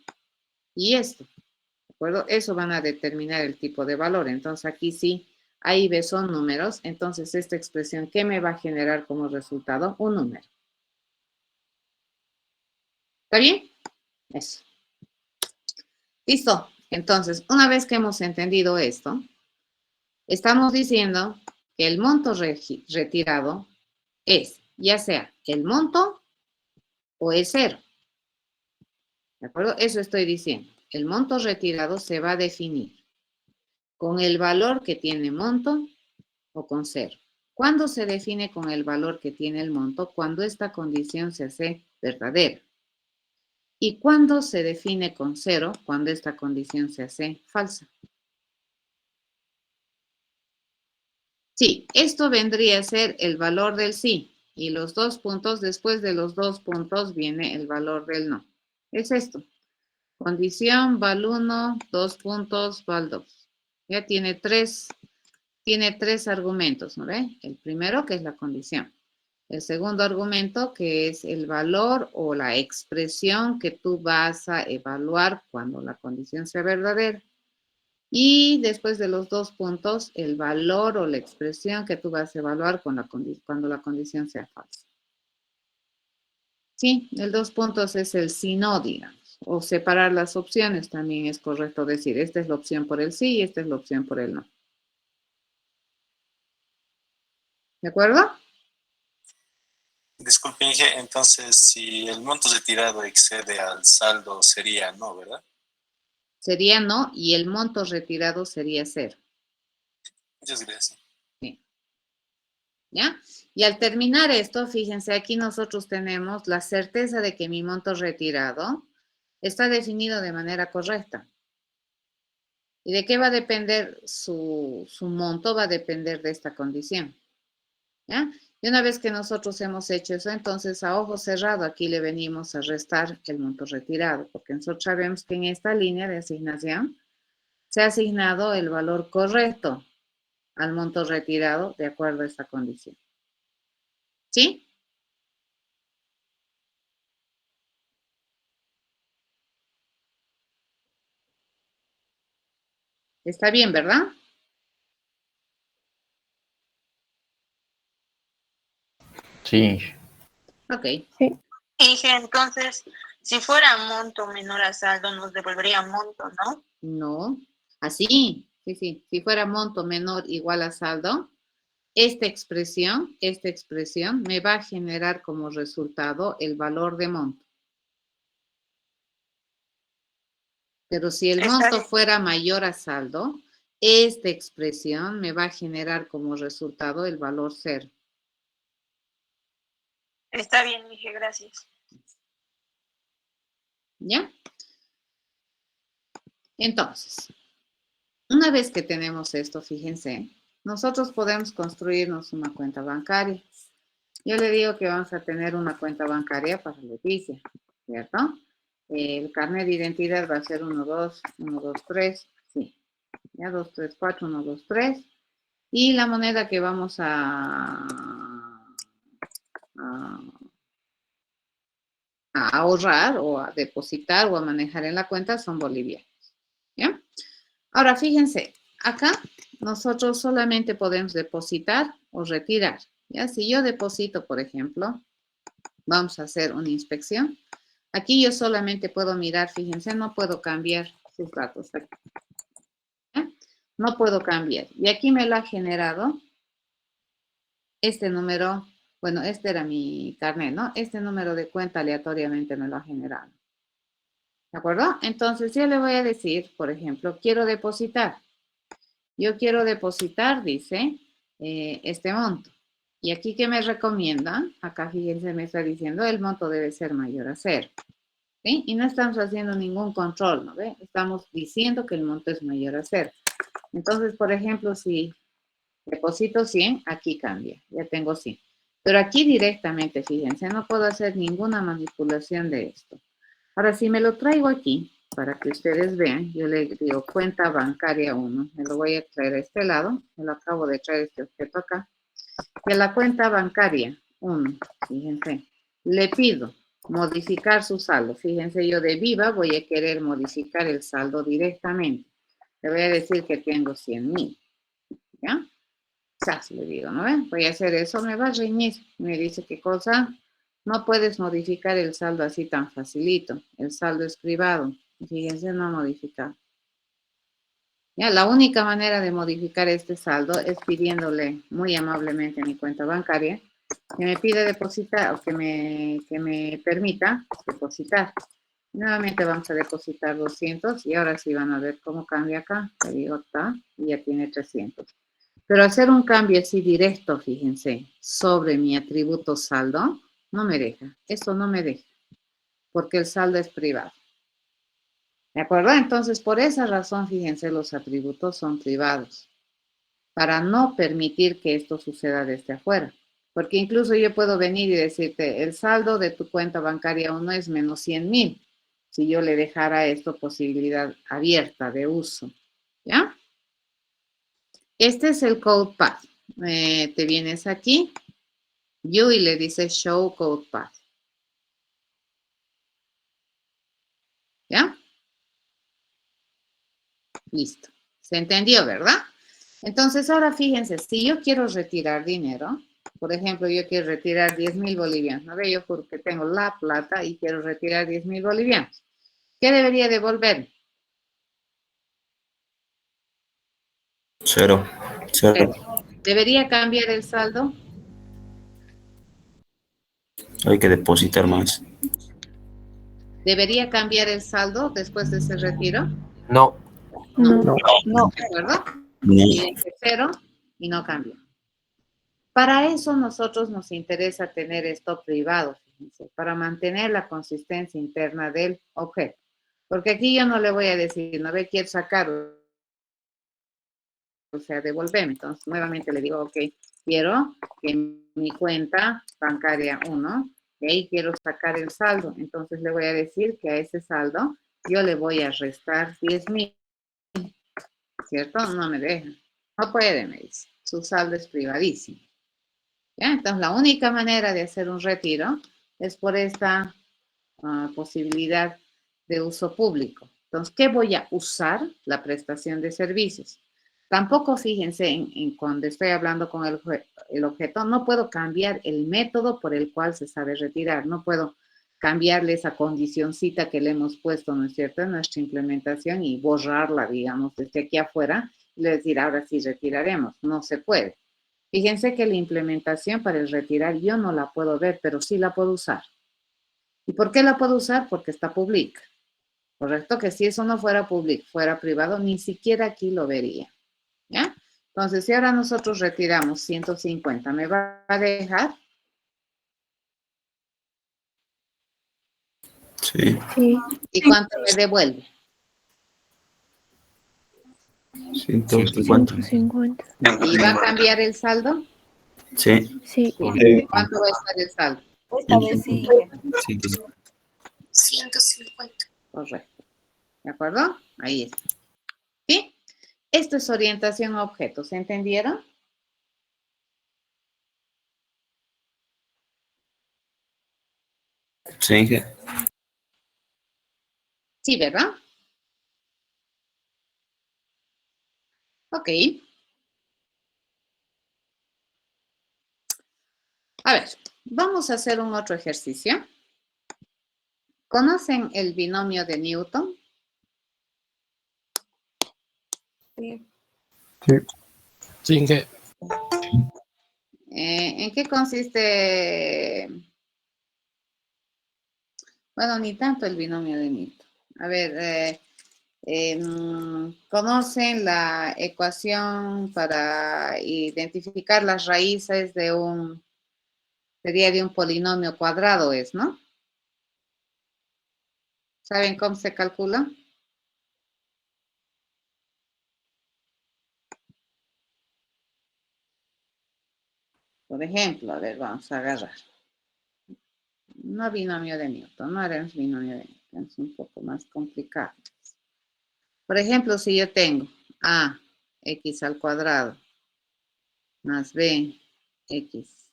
y esto. ¿De acuerdo? Eso van a determinar el tipo de valor. Entonces aquí sí, A y B son números. Entonces esta expresión, ¿qué me va a generar como resultado? Un número. ¿Está bien? Eso. Listo. Entonces, una vez que hemos entendido esto, estamos diciendo que el monto retirado es ya sea el monto o es cero. ¿De acuerdo? Eso estoy diciendo. El monto retirado se va a definir con el valor que tiene monto o con cero. ¿Cuándo se define con el valor que tiene el monto? Cuando esta condición se hace verdadera. ¿Y cuándo se define con cero? Cuando esta condición se hace falsa. Sí, esto vendría a ser el valor del sí. Y los 2 puntos, después de los 2 puntos viene el valor del no. Es esto. Condición, val 1, 2 puntos, val 2. Ya tiene tres argumentos, ¿no ve? El primero, que es la condición. El segundo argumento, que es el valor o la expresión que tú vas a evaluar cuando la condición sea verdadera. Y después de los 2 puntos, el valor o la expresión que tú vas a evaluar cuando la condición sea falsa. Sí, el 2 puntos es el sí, no, digamos. O separar las opciones también es correcto decir, esta es la opción por el sí y esta es la opción por el no. ¿De acuerdo? Disculpe, Inge, entonces si el monto retirado excede al saldo sería no, ¿verdad? Sería no y el monto retirado sería 0. Muchas gracias. Sí. ¿Ya? Y al terminar esto, fíjense, aquí nosotros tenemos la certeza de que mi monto retirado está definido de manera correcta. ¿Y de qué va a depender su monto? Va a depender de esta condición. ¿Ya? Y una vez que nosotros hemos hecho eso, entonces a ojo cerrado aquí le venimos a restar el monto retirado, porque nosotros sabemos que en esta línea de asignación se ha asignado el valor correcto al monto retirado de acuerdo a esta condición. ¿Sí? Está bien, ¿verdad? Sí. Ok. Inge, entonces, si fuera monto menor a saldo, nos devolvería monto, ¿no? No. Así. Sí. Si fuera monto menor igual a saldo, esta expresión me va a generar como resultado el valor de monto. Pero si el monto fuera mayor a saldo, esta expresión me va a generar como resultado el valor 0. Está bien, Inge, gracias. ¿Ya? Entonces, una vez que tenemos esto, fíjense, nosotros podemos construirnos una cuenta bancaria. Yo le digo que vamos a tener una cuenta bancaria para Leticia, ¿cierto? El carnet de identidad va a ser 1, 2, 1, 2, 3, sí. Ya 2, 3, 4, 1, 2, 3. Y la moneda que vamos a ahorrar o a depositar o a manejar en la cuenta son bolivianos. ¿Ya? Ahora, fíjense, acá nosotros solamente podemos depositar o retirar. ¿Ya? Si yo deposito, por ejemplo, vamos a hacer una inspección. Aquí yo solamente puedo mirar, fíjense, no puedo cambiar sus datos. ¿Ya? No puedo cambiar. Y aquí me lo ha generado este número. Bueno, este era mi carnet, ¿no? Este número de cuenta aleatoriamente me lo ha generado. ¿De acuerdo? Entonces yo le voy a decir, por ejemplo, quiero depositar. Yo quiero depositar, dice, este monto. Y aquí, ¿qué me recomienda? Acá, fíjense, me está diciendo el monto debe ser mayor a 0. ¿Sí? Y no estamos haciendo ningún control, ¿no ve? Estamos diciendo que el monto es mayor a 0. Entonces, por ejemplo, si deposito 100, aquí cambia. Ya tengo 100. Pero aquí directamente, fíjense, no puedo hacer ninguna manipulación de esto. Ahora, si me lo traigo aquí, para que ustedes vean, yo le digo cuenta bancaria 1. Me lo voy a traer a este lado. Me lo acabo de traer este objeto acá. Y a la cuenta bancaria 1, fíjense, le pido modificar su saldo. Fíjense, yo de viva voy a querer modificar el saldo directamente. Le voy a decir que tengo 100,000. ¿Ya? Quizás le digo, ¿no ven? Voy a hacer eso, me va a reñir. Me dice, ¿qué cosa? No puedes modificar el saldo así tan facilito. El saldo es privado. Fíjense, no modificar. Ya, la única manera de modificar este saldo es pidiéndole muy amablemente a mi cuenta bancaria que me pida depositar o que me permita depositar. Nuevamente vamos a depositar 200 y ahora sí van a ver cómo cambia acá. Le digo, está, y ya tiene 300. Pero hacer un cambio así directo, fíjense, sobre mi atributo saldo, no me deja. Eso no me deja, porque el saldo es privado. ¿De acuerdo? Entonces, por esa razón, fíjense, los atributos son privados. para no permitir que esto suceda desde afuera. Porque incluso yo puedo venir y decirte, el saldo de tu cuenta bancaria 1 es menos 100,000. Si yo le dejara esto posibilidad abierta de uso, ¿ya? Este es el code path. Te vienes aquí, you, y le dices show code path. ¿Ya? Listo. ¿Se entendió, verdad? Entonces, ahora fíjense, si yo quiero retirar dinero, por ejemplo, yo quiero retirar 10,000 bolivianos. ¿No ve? Yo porque tengo la plata y quiero retirar 10,000 bolivianos. ¿Qué debería devolver? Cero. ¿Debería cambiar el saldo? Hay que depositar más. ¿Debería cambiar el saldo después de ese retiro? No. No. ¿De acuerdo? No. Y dice 0 y no cambia. Para eso nosotros nos interesa tener esto privado, fíjense, para mantener la consistencia interna del objeto. Porque aquí yo no le voy a decir, no ve, quiero sacar, o sea, devolverme. Entonces, nuevamente le digo, ok, quiero que mi cuenta bancaria 1, de ahí quiero sacar el saldo. Entonces, le voy a decir que a ese saldo yo le voy a restar 10,000. ¿Cierto? No me deja. No puede, me dice. Su saldo es privadísimo. ¿Ya? Entonces, la única manera de hacer un retiro es por esta posibilidad de uso público. Entonces, ¿qué voy a usar? La prestación de servicios. Tampoco fíjense en cuando estoy hablando con el objeto, no puedo cambiar el método por el cual se sabe retirar. No puedo cambiarle esa condicioncita que le hemos puesto, ¿no es cierto?, en nuestra implementación y borrarla, digamos, desde aquí afuera y decir, ahora sí retiraremos. No se puede. Fíjense que la implementación para el retirar yo no la puedo ver, pero sí la puedo usar. ¿Y por qué la puedo usar? Porque está pública. Correcto, que si eso no fuera público, fuera privado, ni siquiera aquí lo vería. ¿Ya? Entonces, si ahora nosotros retiramos 150, ¿me va a dejar? Sí. ¿Y cuánto me devuelve? 150. ¿Y va a cambiar el saldo? Sí. Sí. ¿Cuánto va a estar el saldo? Esta vez sí. 150. Correcto. ¿De acuerdo? Ahí está. ¿Sí? Esto es orientación a objetos. ¿Se entendieron? Sí. Sí, ¿verdad? Ok. A ver, vamos a hacer un otro ejercicio. ¿Conocen el binomio de Newton? Sí. Sin que. ¿En qué consiste? Bueno, ni tanto el binomio de Newton. A ver, ¿conocen la ecuación para identificar las raíces de sería de un polinomio cuadrado, ¿no? ¿Saben cómo se calcula? Por ejemplo, a ver, vamos a agarrar. No binomio de Newton, no haremos binomio de Newton, es un poco más complicado. Por ejemplo, si yo tengo a x al cuadrado más b x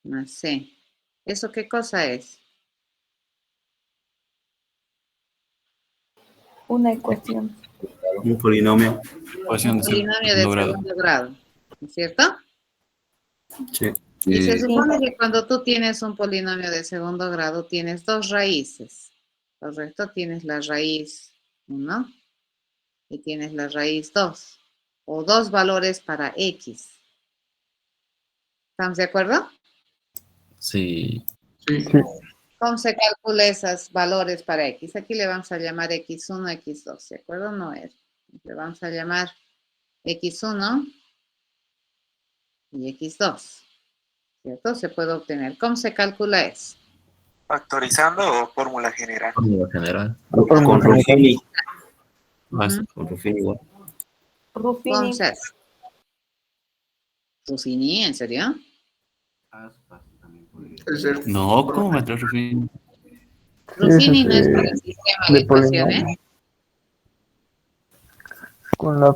más c, ¿eso qué cosa es? Una ecuación. Un polinomio. Un polinomio de segundo grado, ¿no es cierto? Sí. Y se supone que cuando tú tienes un polinomio de segundo grado, tienes dos raíces, ¿correcto? Tienes la raíz 1 y tienes la raíz 2, o dos valores para x. ¿Estamos de acuerdo? Sí. ¿Cómo se calcula esos valores para x? Aquí le vamos a llamar x1, x2, ¿de acuerdo? No es. Le vamos a llamar x1 y x2, ¿cierto? Se puede obtener. ¿Cómo se calcula eso? ¿Factorizando o fórmula general? Fórmula general. Con Ruffini. Con Ruffini igual. ¿Cómo se hace? Rufini, ¿en serio? Aspas también podría Es decir, No, ¿cómo maestro Rufino? Rufini no es de, para el sistema de de ecuaciones. polinomio. Con la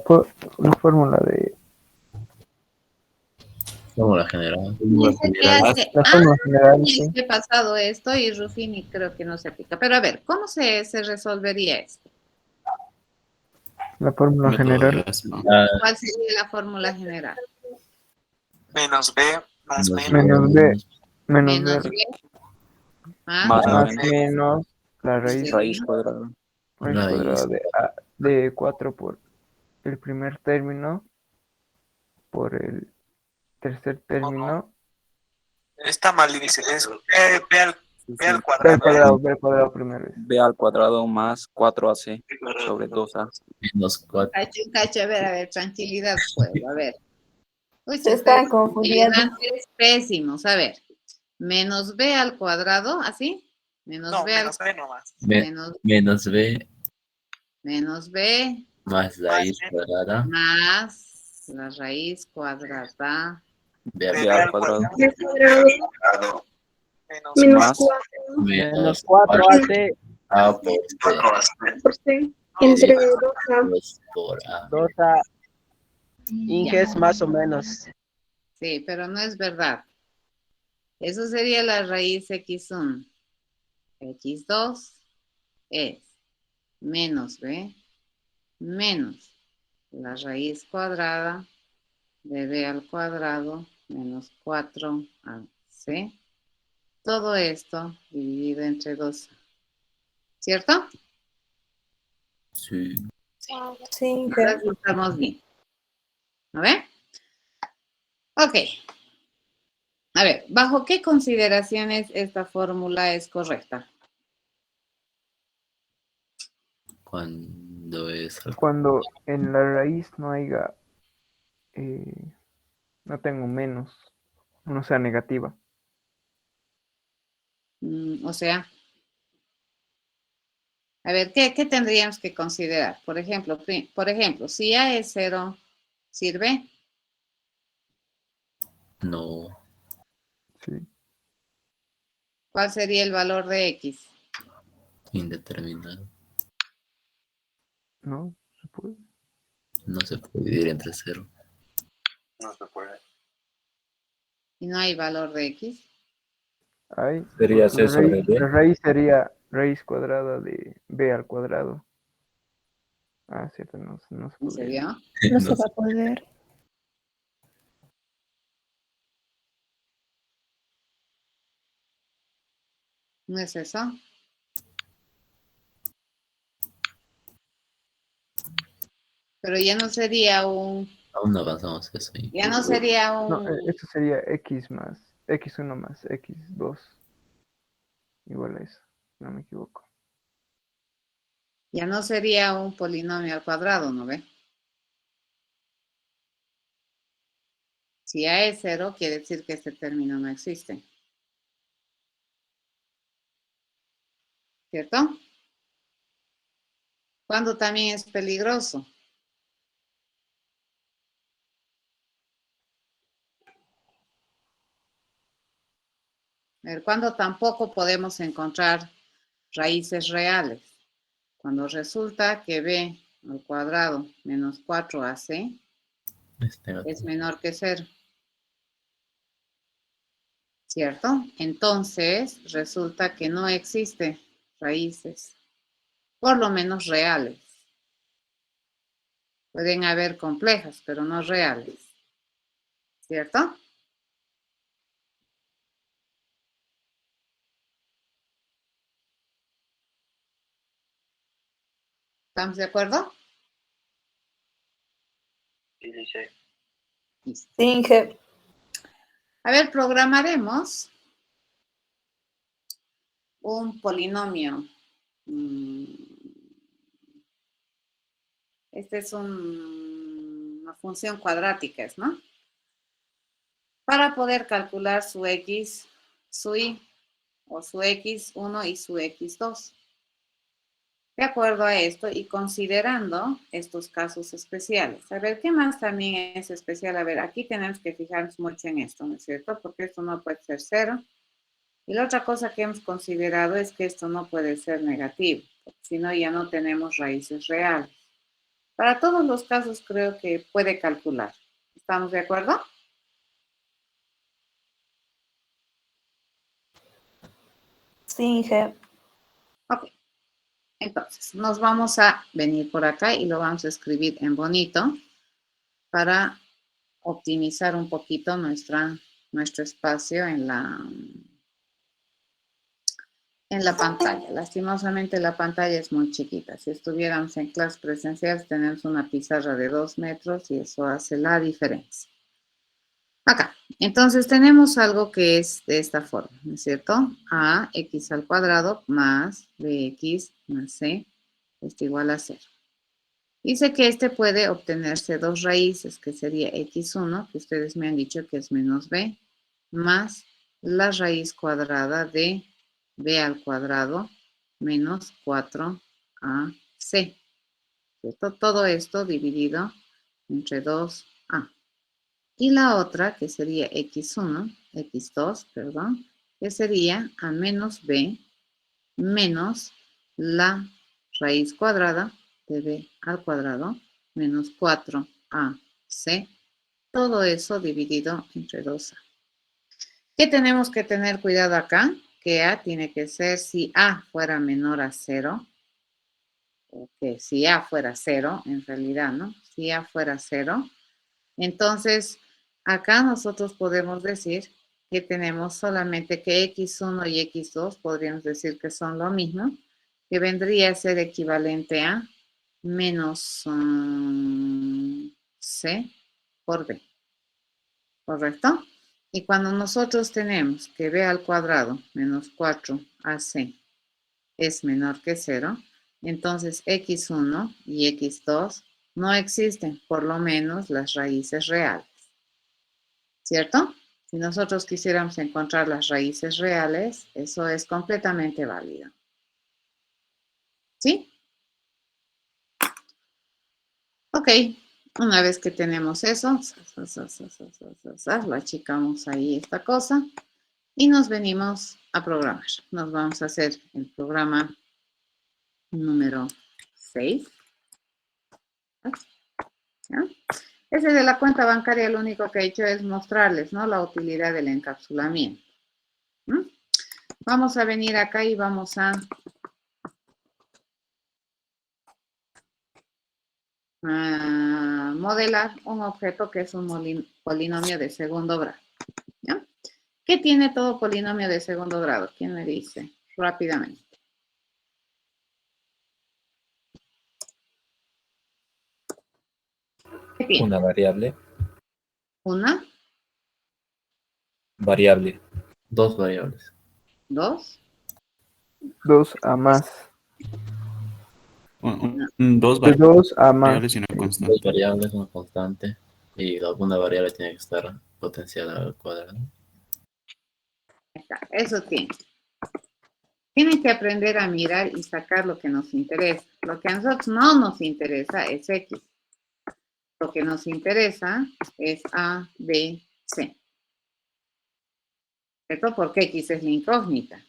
fórmula de... Fórmula general. Dice que hace La fórmula general, años sí. que he pasado esto y Rufini creo que no se aplica. Pero a ver, ¿cómo se resolvería esto? La fórmula general. ¿Cuál sería la fórmula general? Menos B más B Menos B. Menos Menos B. B más Más menos la raíz. Raíz cuadrada. Raíz cuadrada de 4 por el primer término, por el tercer término. Está mal, dice eso. B al B al cuadrado. cuadrado primero. B al cuadrado más 4AC sobre 2A. Menos 4. Cacho, a ver, tranquilidad, pueblo, a ver. Uy, Se están ustedes confundiendo. estudiantes pésimos, a ver. Menos B al cuadrado, ¿así? Menos No, B al menos B nomás. Menos B menos B más raíz cuadrada. más la raíz cuadrada. B al B al cuadrado. B cuadrado Menos menos más 4 menos 4 AC A por C. por C entre 2A. 2 por A. 2A. Inge es más o menos. Sí, pero no es verdad. Eso sería la raíz x1. x2 es menos b menos la raíz cuadrada de b al cuadrado menos 4ac. Todo esto dividido entre 2. ¿Cierto? Sí. Sí, Ahora sí estamos bien. ¿A ver? Ok. A ver, ¿bajo qué consideraciones esta fórmula es correcta? Cuando es Cuando en la raíz no haya, no tengo menos, no sea negativa. O sea, a ver, ¿qué tendríamos que considerar? Por ejemplo, si A es 0, ¿sirve? no Sí. ¿Cuál sería el valor de X? indeterminado. ¿No? ¿Se puede? No se puede dividir entre 0. No se puede. ¿Y no hay valor de X? Hay. Sería C La sobre raíz, B. la raíz sería raíz cuadrada de B al cuadrado. Ah, cierto, no se ¿En podría. serio? no se va a poder. ¿No es eso? Pero ya no sería Aún no avanzamos eso. ya no sería No, esto sería X más, X1 más X2. Igual a eso, no me equivoco. ya no sería un polinomio al cuadrado, ¿no ve? Si A es 0, quiere decir que este término no existe. ¿Cierto? ¿Cuándo también es peligroso? A ver, ¿cuándo tampoco podemos encontrar raíces reales? Cuando resulta que b al cuadrado menos 4ac es menor que 0. ¿Cierto? Entonces resulta que no existe raíces, por lo menos reales. Pueden haber complejas, pero no reales. ¿Cierto? ¿Estamos de acuerdo? Sí, dice. Listo. Sí, Inge. A ver, programaremos un polinomio. Esta es una función cuadrática, ¿no? Para poder calcular su x, su y, o su x1 y su x2. de acuerdo a esto y considerando estos casos especiales. A ver, ¿qué más también es especial? A ver, aquí tenemos que fijarnos mucho en esto, ¿no es cierto? Porque esto no puede ser 0. Y la otra cosa que hemos considerado es que esto no puede ser negativo, porque si no ya no tenemos raíces reales. Para todos los casos creo que puede calcular. ¿Estamos de acuerdo? Sí, Inge. Ok. Entonces, nos vamos a venir por acá y lo vamos a escribir en bonito para optimizar un poquito nuestro espacio en la pantalla. Lastimosamente la pantalla es muy chiquita. Si estuviéramos en clases presenciales tenemos una pizarra de 2 metros y eso hace la diferencia. Acá. Entonces tenemos algo que es de esta forma, ¿no es cierto? Ax al cuadrado más bx más c es igual a 0. Dice que este puede obtenerse dos raíces, que sería x1, que ustedes me han dicho que es menos b, más la raíz cuadrada de b al cuadrado menos 4ac. ¿Cierto? Todo esto dividido entre 2a. Y la otra, que sería x1, x2, perdón, que sería a menos b menos la raíz cuadrada de b al cuadrado menos 4ac. Todo eso dividido entre 2a. ¿Qué tenemos que tener cuidado acá? Que a tiene que ser, si a fuera menor a 0, o que si a fuera 0, en realidad, ¿no? Si a fuera 0, entonces acá nosotros podemos decir que tenemos solamente que x1 y x2, podríamos decir que son lo mismo, que vendría a ser equivalente a menos c por b, ¿correcto? Y cuando nosotros tenemos que b al cuadrado menos 4ac es menor que 0, entonces x1 y x2 no existen, por lo menos las raíces reales. ¿Cierto? Si nosotros quisiéramos encontrar las raíces reales, eso es completamente válido. ¿Sí? Ok, una vez que tenemos eso, lo achicamos ahí esta cosa y nos venimos a programar. Nos vamos a hacer el programa número 6. ¿Ya? Ese de la cuenta bancaria lo único que he hecho es mostrarles, ¿no? La utilidad del encapsulamiento. Vamos a venir acá y vamos a modelar un objeto que es un polinomio de segundo grado. ¿Ya? ¿Qué tiene todo polinomio de segundo grado? ¿Quién me dice? Rápidamente. ¿Qué tiene? Una variable. ¿Una? Variable. Dos variables. ¿Dos? 2a más. Dos De 2 a más. variables y una constante. Dos variables, una constante. Y alguna variable tiene que estar potencial al cuadrado. Eso tiene. Tienen que aprender a mirar y sacar lo que nos interesa. Lo que a nosotros no nos interesa es X. Lo que nos interesa es A, B, C. ¿Cierto? Porque X es la incógnita.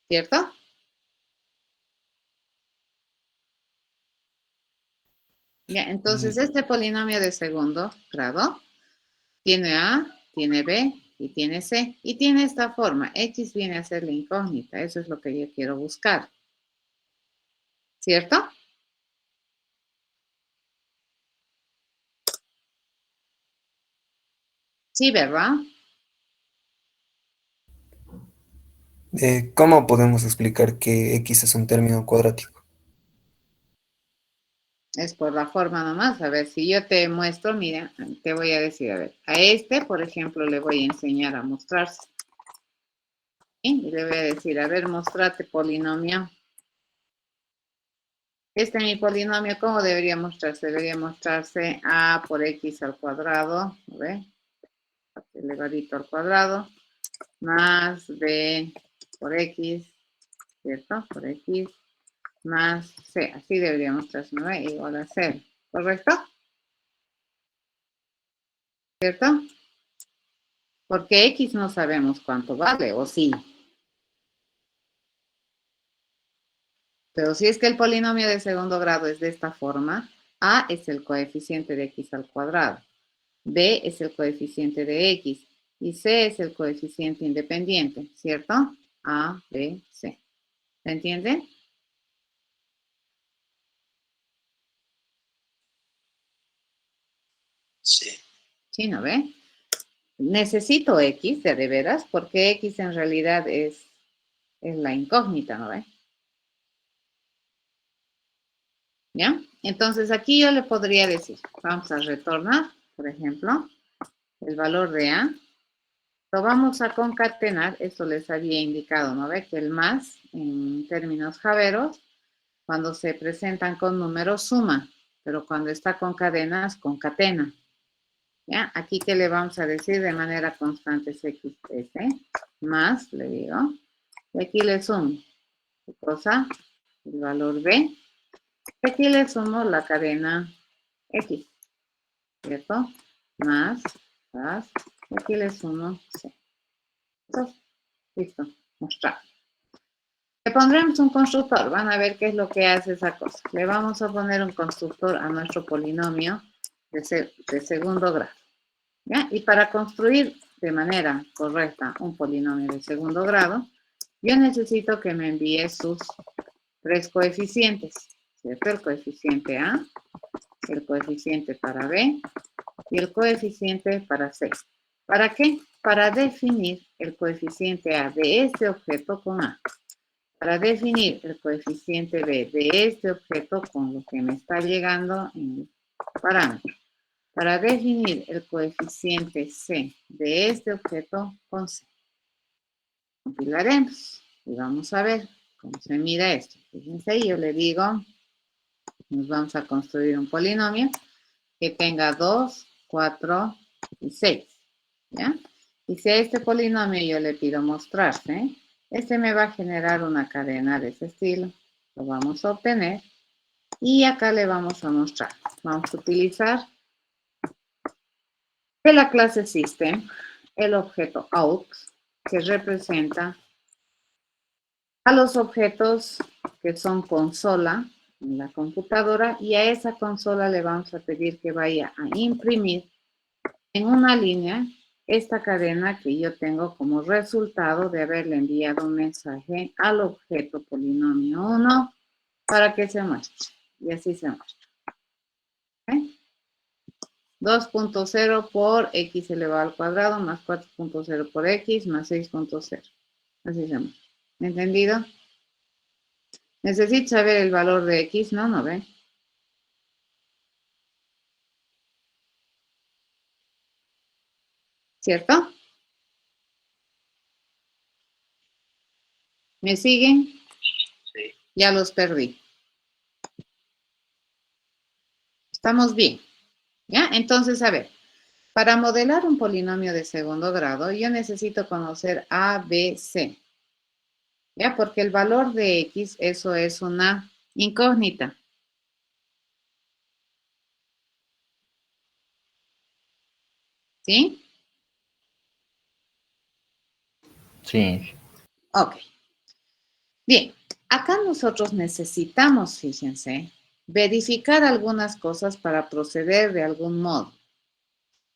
¿Cierto? Ya, entonces este polinomio de segundo grado tiene A, tiene B y tiene C. Y tiene esta forma. X viene a ser la incógnita. Eso es lo que yo quiero buscar. ¿Cierto? Sí, ¿verdad? ¿Cómo podemos explicar que X es un término cuadrático? Es por la forma nomás. A ver, si yo te muestro, mira, te voy a decir, a ver, a este, por ejemplo, le voy a enseñar a mostrarse. ¿Sí? Y le voy a decir, a ver, mostrate polinomio. Este es mi polinomio, ¿cómo debería mostrarse? Debería mostrarse A por X al cuadrado, ¿ve? Elevadito al cuadrado, más B por X ¿cierto? Por X más C. Así deberíamos transformar igual a 0. ¿Correcto? ¿Cierto? Porque X no sabemos cuánto vale, ¿o sí? Pero si es que el polinomio de segundo grado es de esta forma, A es el coeficiente de X al cuadrado, B es el coeficiente de X y C es el coeficiente independiente, ¿cierto? A, B, C. ¿Se entiende? Sí. Sí, ¿no ve? Necesito X, de veras, porque X en realidad es la incógnita, ¿no ve? ¿Ya? Entonces aquí yo le podría decir, vamos a retornar, por ejemplo, el valor de A. Lo vamos a concatenar, esto les había indicado, ¿no ve? Que el más, en términos javeros, cuando se presentan con números suma, pero cuando está con cadenas, concatena. ¿Ya? Aquí que le vamos a decir de manera constante es XS, más, le digo, y aquí le sumo, ¿qué cosa? El valor B, y aquí le sumo la cadena X, ¿cierto? Más, y aquí le sumo C. Entonces, listo, mostrar. Le pondremos un constructor, van a ver qué es lo que hace esa cosa. Le vamos a poner un constructor a nuestro polinomio de segundo grado. ¿Ya? Y para construir de manera correcta un polinomio de segundo grado, yo necesito que me envíe sus tres coeficientes, ¿cierto? El coeficiente A, el coeficiente para B y el coeficiente para C. ¿Para qué? Para definir el coeficiente A de este objeto con A. Para definir el coeficiente B de este objeto con lo que me está llegando en el parámetro. Para definir el coeficiente C de este objeto con C. Compilaremos y vamos a ver cómo se mira esto. Fíjense, yo le digo, nos vamos a construir un polinomio que tenga 2, 4 y 6. ¿Ya? Y si a este polinomio yo le pido mostrarse, este me va a generar una cadena de ese estilo. Lo vamos a obtener y acá le vamos a mostrar. Vamos a utilizar de la clase System el objeto out, que representa a los objetos que son consola en la computadora, y a esa consola le vamos a pedir que vaya a imprimir en una línea esta cadena que yo tengo como resultado de haberle enviado un mensaje al objeto polinomio 1 para que se muestre. Y así se muestra. ¿Okay? 2.0 por x elevado al cuadrado más 4.0 por x más 6.0. Así se muestra. ¿Entendido? Necesito saber el valor de x, ¿no? ¿No ven? ¿Cierto? ¿Me siguen? Sí. Ya los perdí. ¿Estamos bien? ¿Ya? Entonces, a ver. Para modelar un polinomio de segundo grado, yo necesito conocer A, B, C. ¿Ya? Porque el valor de X, eso es una incógnita. ¿Sí? Sí. Ok. Bien. Acá nosotros necesitamos, fíjense, verificar algunas cosas para proceder de algún modo.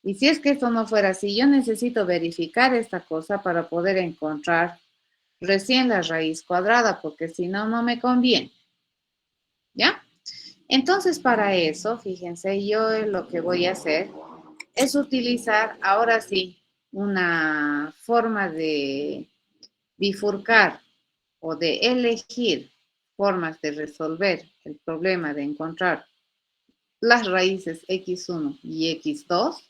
Y si es que esto no fuera así, yo necesito verificar esta cosa para poder encontrar recién la raíz cuadrada, porque si no, no me conviene. ¿Ya? Entonces, para eso, fíjense, yo lo que voy a hacer es utilizar, ahora sí, una forma de bifurcar o de elegir formas de resolver el problema de encontrar las raíces x1 y x2,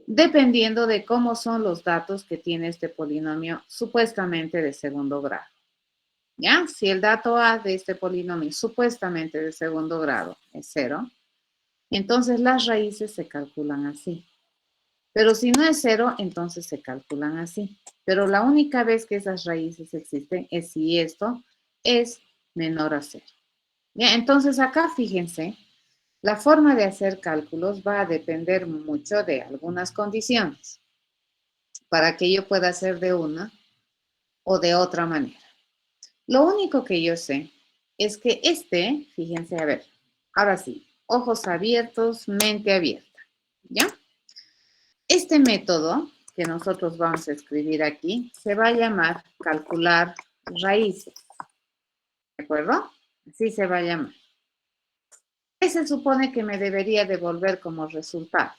dependiendo de cómo son los datos que tiene este polinomio supuestamente de segundo grado. ¿Ya? Si el dato A de este polinomio supuestamente de segundo grado es 0, entonces las raíces se calculan así. Pero si no es 0, entonces se calculan así. Pero la única vez que esas raíces existen es si esto es menor a 0. Bien, entonces acá fíjense, la forma de hacer cálculos va a depender mucho de algunas condiciones para que yo pueda hacer de una o de otra manera. Lo único que yo sé es que fíjense, a ver, ahora sí, ojos abiertos, mente abierta, ¿ya? Este método que nosotros vamos a escribir aquí se va a llamar calcular raíces, ¿de acuerdo? Así se va a llamar. ¿Qué se supone que me debería devolver como resultado?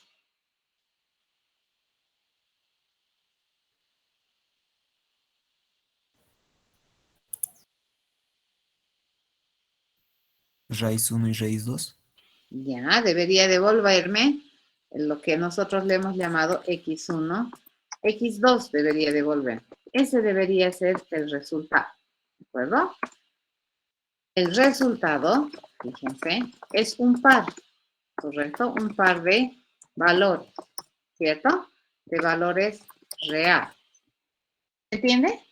Raíz 1 y raíz 2. Ya, debería devolverme lo que nosotros le hemos llamado x1, x2 debería devolver. Ese debería ser el resultado, ¿de acuerdo? El resultado, fíjense, es un par, ¿correcto? Un par de valores, ¿cierto? De valores reales. ¿Se entiende?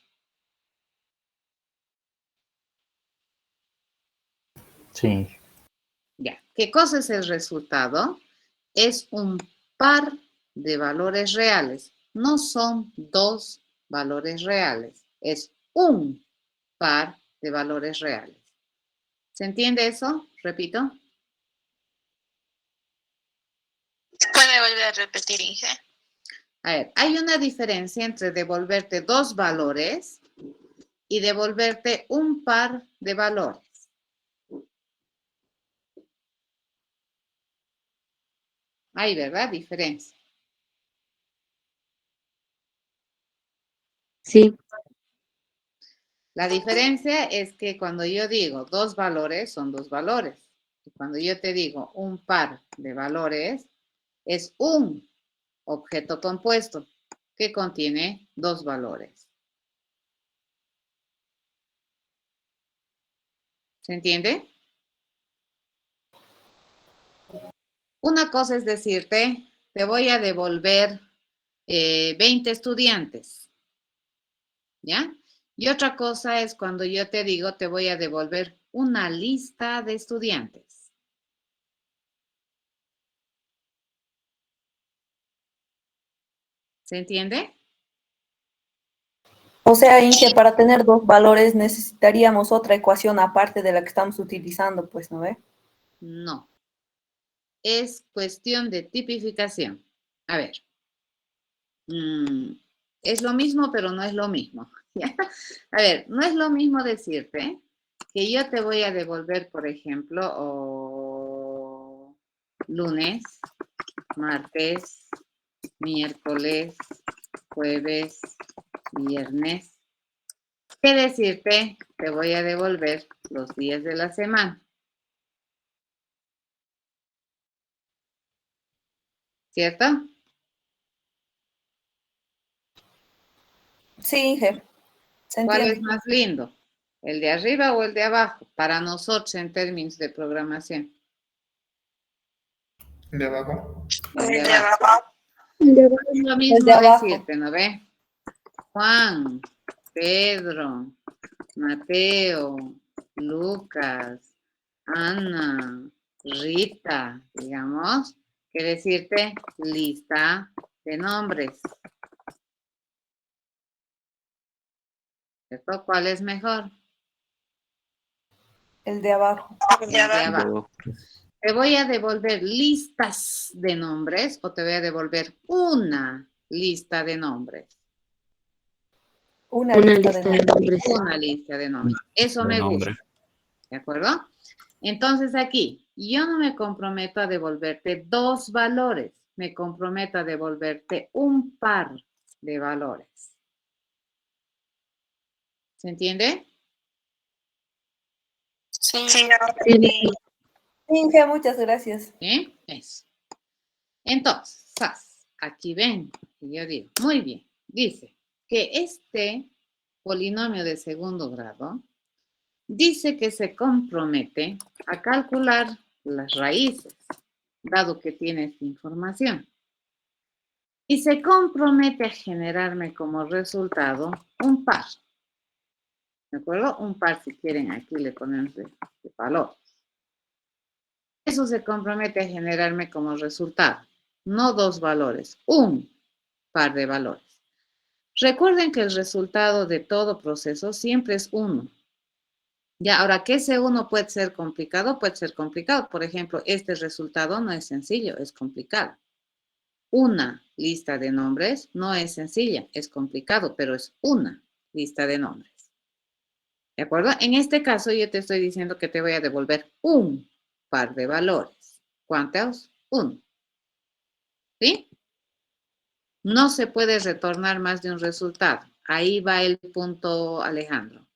Sí. Ya. ¿Qué cosa es el resultado? Es un par de valores reales. No son dos valores reales. Es un par de valores reales. ¿Se entiende eso? Repito. ¿Puede volver a repetir, Inge? A ver, hay una diferencia entre devolverte dos valores y devolverte un par de valores. Hay, ¿verdad? Diferencia. Sí. La diferencia es que cuando yo digo dos valores, son dos valores. Y cuando yo te digo un par de valores, es un objeto compuesto que contiene dos valores. ¿Se entiende? Una cosa es decirte, te voy a devolver 20 estudiantes, ¿ya? Y otra cosa es cuando yo te digo, te voy a devolver una lista de estudiantes. ¿Se entiende? O sea, Inge, para tener dos valores necesitaríamos otra ecuación aparte de la que estamos utilizando, pues, ¿no ve? No. Es cuestión de tipificación. A ver. Es lo mismo, pero no es lo mismo. ¿Ya? A ver, no es lo mismo decirte que yo te voy a devolver, por ejemplo, lunes, martes, miércoles, jueves, viernes. Que decirte, te voy a devolver los días de la semana. ¿Cierto? Sí, Inge. ¿Se ¿Cuál entiende? es más lindo? ¿El de arriba o el de abajo? Para nosotros en términos de programación. ¿De abajo? El de abajo. Es lo mismo decirte, ¿no ve? Juan, Pedro, Mateo, Lucas, Ana, Rita, digamos, que decirte lista de nombres. ¿Cierto? ¿Cuál es mejor? El de abajo. El de abajo. ¿Te voy a devolver listas de nombres o te voy a devolver una lista de nombres? Una lista de nombres. Una lista de nombres. Eso me gusta. ¿De acuerdo? Entonces aquí, yo no me comprometo a devolverte dos valores. Me comprometo a devolverte un par de valores. ¿Se entiende? Sí. Inge, muchas gracias. ¿Sí? Eso. Entonces, aquí ven, y yo digo, muy bien, dice que este polinomio de segundo grado dice que se compromete a calcular las raíces, dado que tiene esta información. y se compromete a generarme como resultado un par. ¿De acuerdo? Un par, si quieren, aquí le ponemos de valor. Eso se compromete a generarme como resultado, no dos valores, un par de valores. Recuerden que el resultado de todo proceso siempre es uno. Ya, ahora, que ese uno puede ser complicado, puede ser complicado. Por ejemplo, este resultado no es sencillo, es complicado. Una lista de nombres no es sencilla, es complicado, pero es una lista de nombres. ¿De acuerdo? En este caso yo te estoy diciendo que te voy a devolver un par de valores. ¿Cuántos? Uno. ¿Sí? No se puede retornar más de un resultado. Ahí va el punto, Alejandro.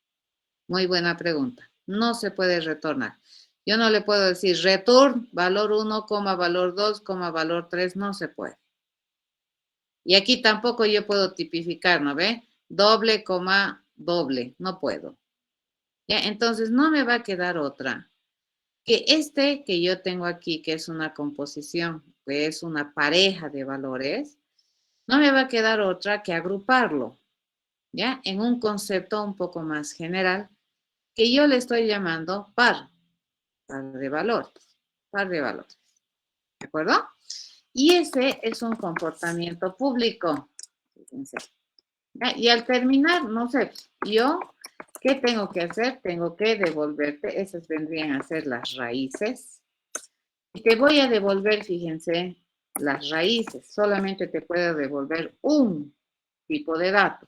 Muy buena pregunta. No se puede retornar. Yo no le puedo decir return, valor 1, valor 2, valor 3. No se puede. Y aquí tampoco yo puedo tipificar, ¿no ve? Doble, doble. No puedo. ¿Ya? Entonces no me va a quedar otra que este que yo tengo aquí, que es una composición, que es una pareja de valores, no me va a quedar otra que agruparlo, ¿ya? En un concepto un poco más general, que yo le estoy llamando par de valores, ¿de acuerdo? Y ese es un comportamiento público. Fíjense. ¿Ya? Y al terminar, no sé, yo, ¿qué tengo que hacer? Tengo que devolverte, esas vendrían a ser las raíces. Y te voy a devolver, fíjense, las raíces. Solamente te puedo devolver un tipo de dato.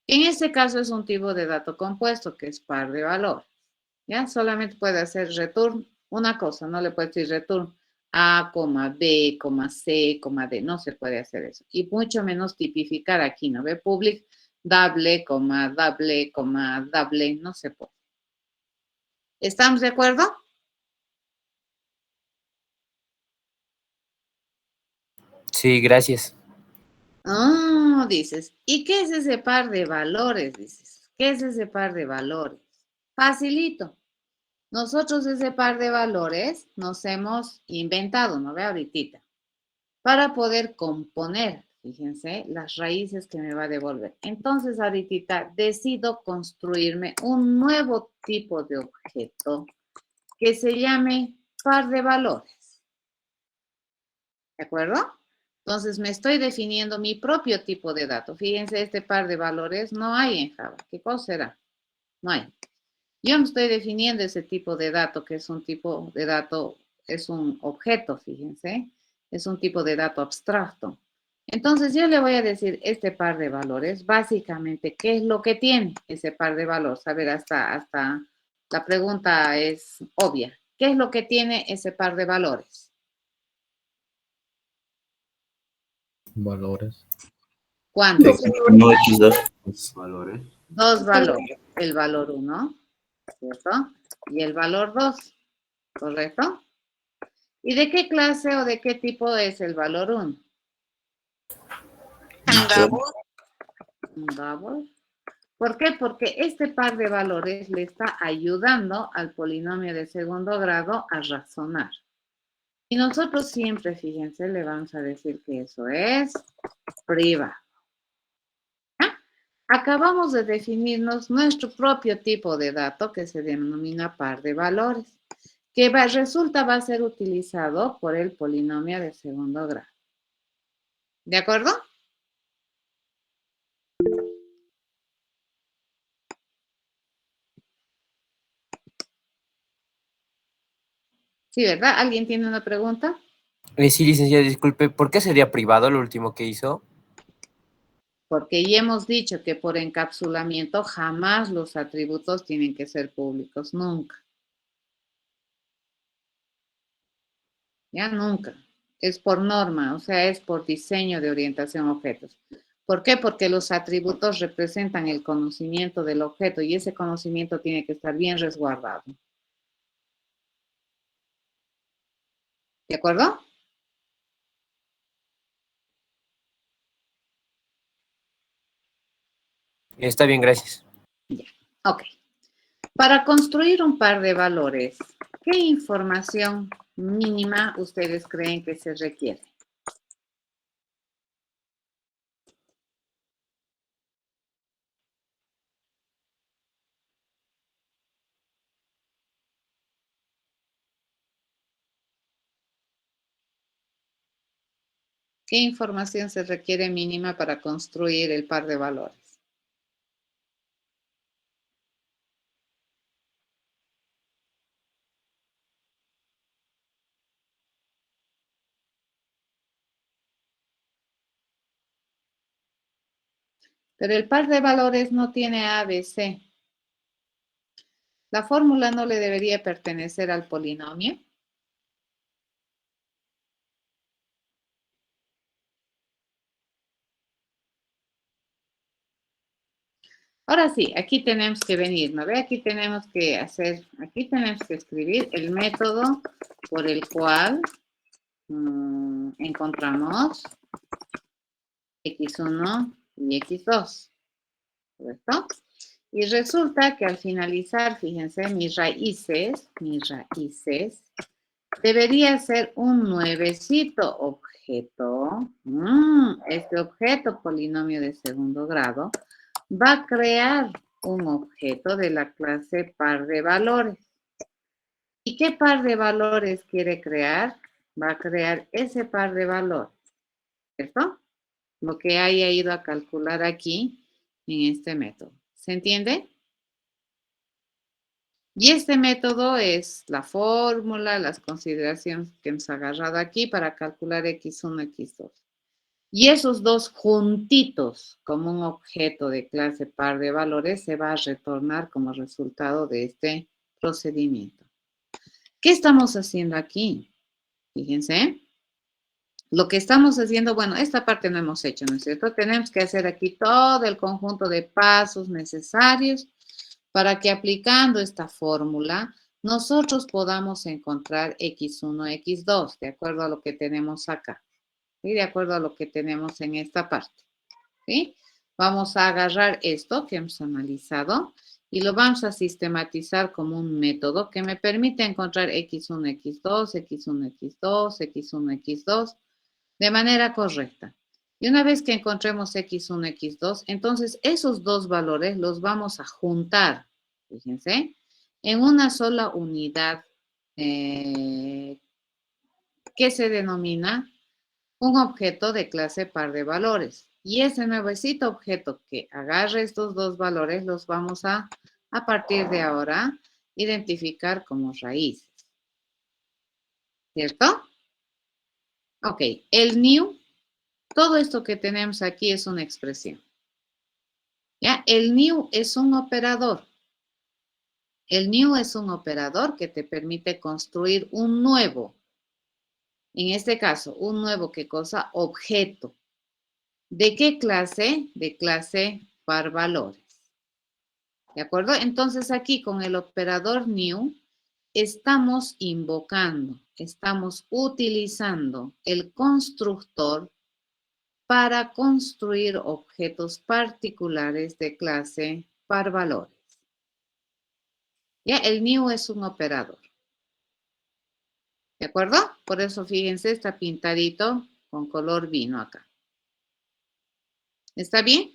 En este caso es un tipo de dato compuesto, que es par de valores. ¿Ya? Solamente puede hacer return una cosa, no le puede decir return A, B, C, D, no se puede hacer eso. Y mucho menos tipificar aquí, ¿no ve? Public, double, no se puede. ¿Estamos de acuerdo? Sí, gracias. Ah, dices, ¿y qué es ese par de valores? Dices, ¿qué es ese par de valores? Facilito. Nosotros ese par de valores nos hemos inventado, ¿no ve? Ahorita, para poder componer, fíjense, las raíces que me va a devolver. Entonces, ahorita decido construirme un nuevo tipo de objeto que se llame par de valores. ¿De acuerdo? Entonces, me estoy definiendo mi propio tipo de dato. Fíjense, este par de valores no hay en Java. ¿Qué cosa será? No hay. Yo me estoy definiendo ese tipo de dato, que es un tipo de dato, es un objeto, fíjense, es un tipo de dato abstracto. Entonces yo le voy a decir este par de valores, básicamente, ¿qué es lo que tiene ese par de valores? A ver, hasta la pregunta es obvia. ¿Qué es lo que tiene ese par de valores? Valores. ¿Cuántos? No X2. Valores. Dos valores. El valor 1, ¿cierto? Y el valor 2, ¿correcto? ¿Y de qué clase o de qué tipo es el valor 1? Un double. ¿Por qué? Porque este par de valores le está ayudando al polinomio de segundo grado a razonar. Y nosotros siempre, fíjense, le vamos a decir que eso es privado. ¿Ah? Acabamos de definirnos nuestro propio tipo de dato que se denomina par de valores, que va a ser utilizado por el polinomio de segundo grado. ¿De acuerdo? Sí, ¿verdad? ¿Alguien tiene una pregunta? Sí, licenciada, disculpe, ¿por qué sería privado lo último que hizo? Porque ya hemos dicho que por encapsulamiento jamás los atributos tienen que ser públicos, nunca. Ya nunca. Es por norma, o sea, es por diseño de orientación a objetos. ¿Por qué? Porque los atributos representan el conocimiento del objeto y ese conocimiento tiene que estar bien resguardado. ¿De acuerdo? Está bien, gracias. Ya, ok. Para construir un par de valores, ¿qué información mínima ustedes creen que se requiere? ¿Qué información se requiere mínima para construir el par de valores? Pero el par de valores no tiene A, B, C. La fórmula no le debería pertenecer al polinomio. Ahora sí, aquí tenemos que venir, ¿no ve? Aquí tenemos que escribir el método por el cual encontramos x1 y x2, ¿correcto? Y resulta que al finalizar, fíjense, mis raíces, debería ser un nuevecito objeto. Este objeto polinomio de segundo grado va a crear un objeto de la clase par de valores. ¿Y qué par de valores quiere crear? Va a crear ese par de valores, ¿cierto? Lo que haya ido a calcular aquí en este método. ¿Se entiende? Y este método es la fórmula, las consideraciones que hemos agarrado aquí para calcular x1, x2. Y esos dos juntitos como un objeto de clase par de valores se va a retornar como resultado de este procedimiento. ¿Qué estamos haciendo aquí? Fíjense. Lo que estamos haciendo, bueno, esta parte no hemos hecho, ¿no es cierto? Tenemos que hacer aquí todo el conjunto de pasos necesarios para que aplicando esta fórmula nosotros podamos encontrar x1, x2, de acuerdo a lo que tenemos acá. ¿Sí? De acuerdo a lo que tenemos en esta parte. ¿Sí? Vamos a agarrar esto que hemos analizado y lo vamos a sistematizar como un método que me permite encontrar x1, x2, x1, x2, x1, x2 de manera correcta. Y una vez que encontremos x1, x2, entonces esos dos valores los vamos a juntar, fíjense, en una sola unidad que se denomina un objeto de clase par de valores. Y ese nuevecito objeto que agarre estos dos valores los vamos a partir de ahora, identificar como raíces. ¿Cierto? Ok, el new, todo esto que tenemos aquí es una expresión. ¿Ya? El new es un operador. El new es un operador que te permite construir un nuevo. En este caso, un nuevo, ¿qué cosa? Objeto. ¿De qué clase? De clase par valores. ¿De acuerdo? Entonces aquí con el operador new estamos invocando, estamos utilizando el constructor para construir objetos particulares de clase par valores. Ya, el new es un operador. ¿De acuerdo? Por eso fíjense, está pintadito con color vino acá. ¿Está bien?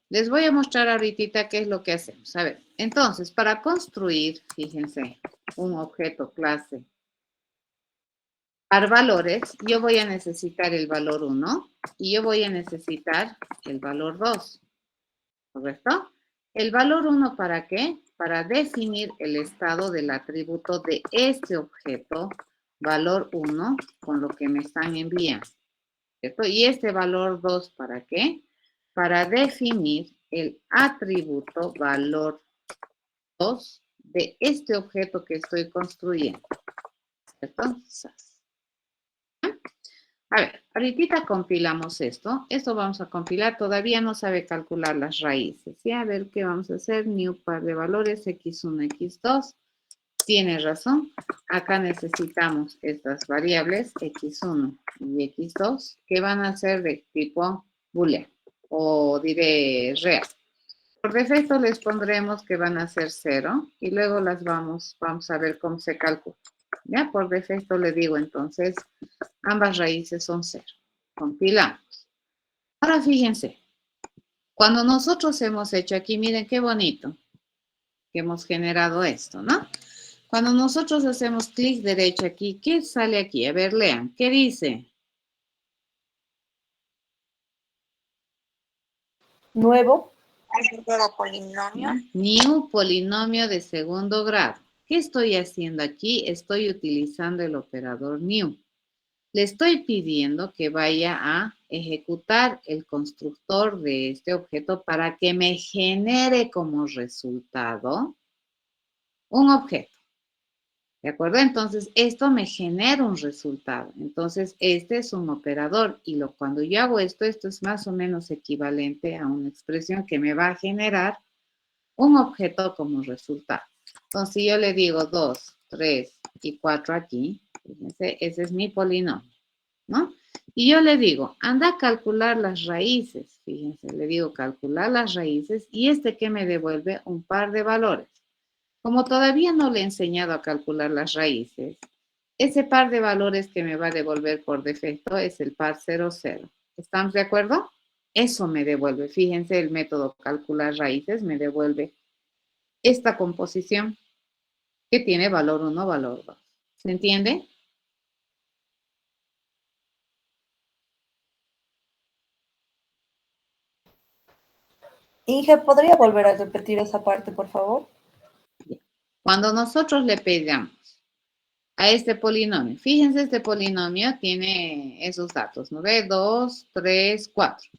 Les voy a mostrar ahorita qué es lo que hacemos. A ver, entonces, para construir, fíjense, un objeto clase par valores, yo voy a necesitar el valor 1 y yo voy a necesitar el valor 2. ¿Correcto? El valor 1, ¿para qué? Para definir el estado del atributo de este objeto, valor 1, con lo que me están enviando. ¿Cierto? Y este valor 2, ¿para qué? Para definir el atributo valor 2 de este objeto que estoy construyendo. ¿Cierto? A ver, ahorita compilamos esto. Esto vamos a compilar. Todavía no sabe calcular las raíces. ¿Sí? A ver qué vamos a hacer. New par de valores x1, x2. Tiene razón. Acá necesitamos estas variables x1 y x2 que van a ser de tipo booleano o diré real. Por defecto les pondremos que van a ser 0 y luego las vamos a ver cómo se calcula. Ya, por defecto le digo entonces, ambas raíces son 0. Compilamos. Ahora fíjense, cuando nosotros hemos hecho aquí, miren qué bonito. que hemos generado esto, ¿no? Cuando nosotros hacemos clic derecho aquí, ¿qué sale aquí? A ver, lean. ¿Qué dice? Nuevo. Nuevo polinomio. New polinomio de segundo grado. ¿Qué estoy haciendo aquí? Estoy utilizando el operador new. Le estoy pidiendo que vaya a ejecutar el constructor de este objeto para que me genere como resultado un objeto. ¿De acuerdo? Entonces, esto me genera un resultado. Entonces, este es un operador y cuando yo hago esto es más o menos equivalente a una expresión que me va a generar un objeto como resultado. Entonces, si yo le digo 2, 3 y 4 aquí, fíjense, ese es mi polinomio, ¿no? Y yo le digo, anda a calcular las raíces. Fíjense, le digo calcular las raíces y que me devuelve un par de valores. Como todavía no le he enseñado a calcular las raíces, ese par de valores que me va a devolver por defecto es el par 0, 0. ¿Estamos de acuerdo? Eso me devuelve. Fíjense, el método calcular raíces me devuelve esta composición que tiene valor 1, valor 2. ¿Se entiende? Inge, ¿podría volver a repetir esa parte, por favor? Cuando nosotros le pedimos a este polinomio, fíjense, este polinomio tiene esos datos, ¿no ve? 2, 3, 4.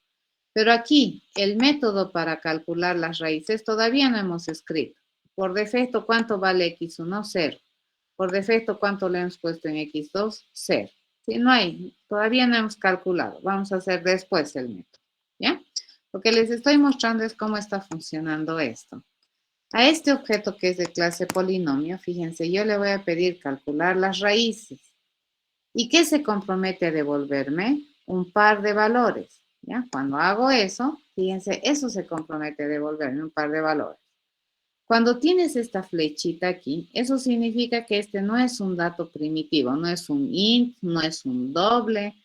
Pero aquí, el método para calcular las raíces todavía no hemos escrito. Por defecto, ¿cuánto vale x1? 0. Por defecto, ¿cuánto le hemos puesto en x2? 0. Si no hay, todavía no hemos calculado. Vamos a hacer después el método, ¿ya? Lo que les estoy mostrando es cómo está funcionando esto. A este objeto que es de clase polinomio, fíjense, yo le voy a pedir calcular las raíces. ¿Y qué se compromete a devolverme? Un par de valores. ¿Ya? Cuando hago eso, fíjense, eso se compromete a devolverme un par de valores. Cuando tienes esta flechita aquí, eso significa que este no es un dato primitivo, no es un int, no es un doble,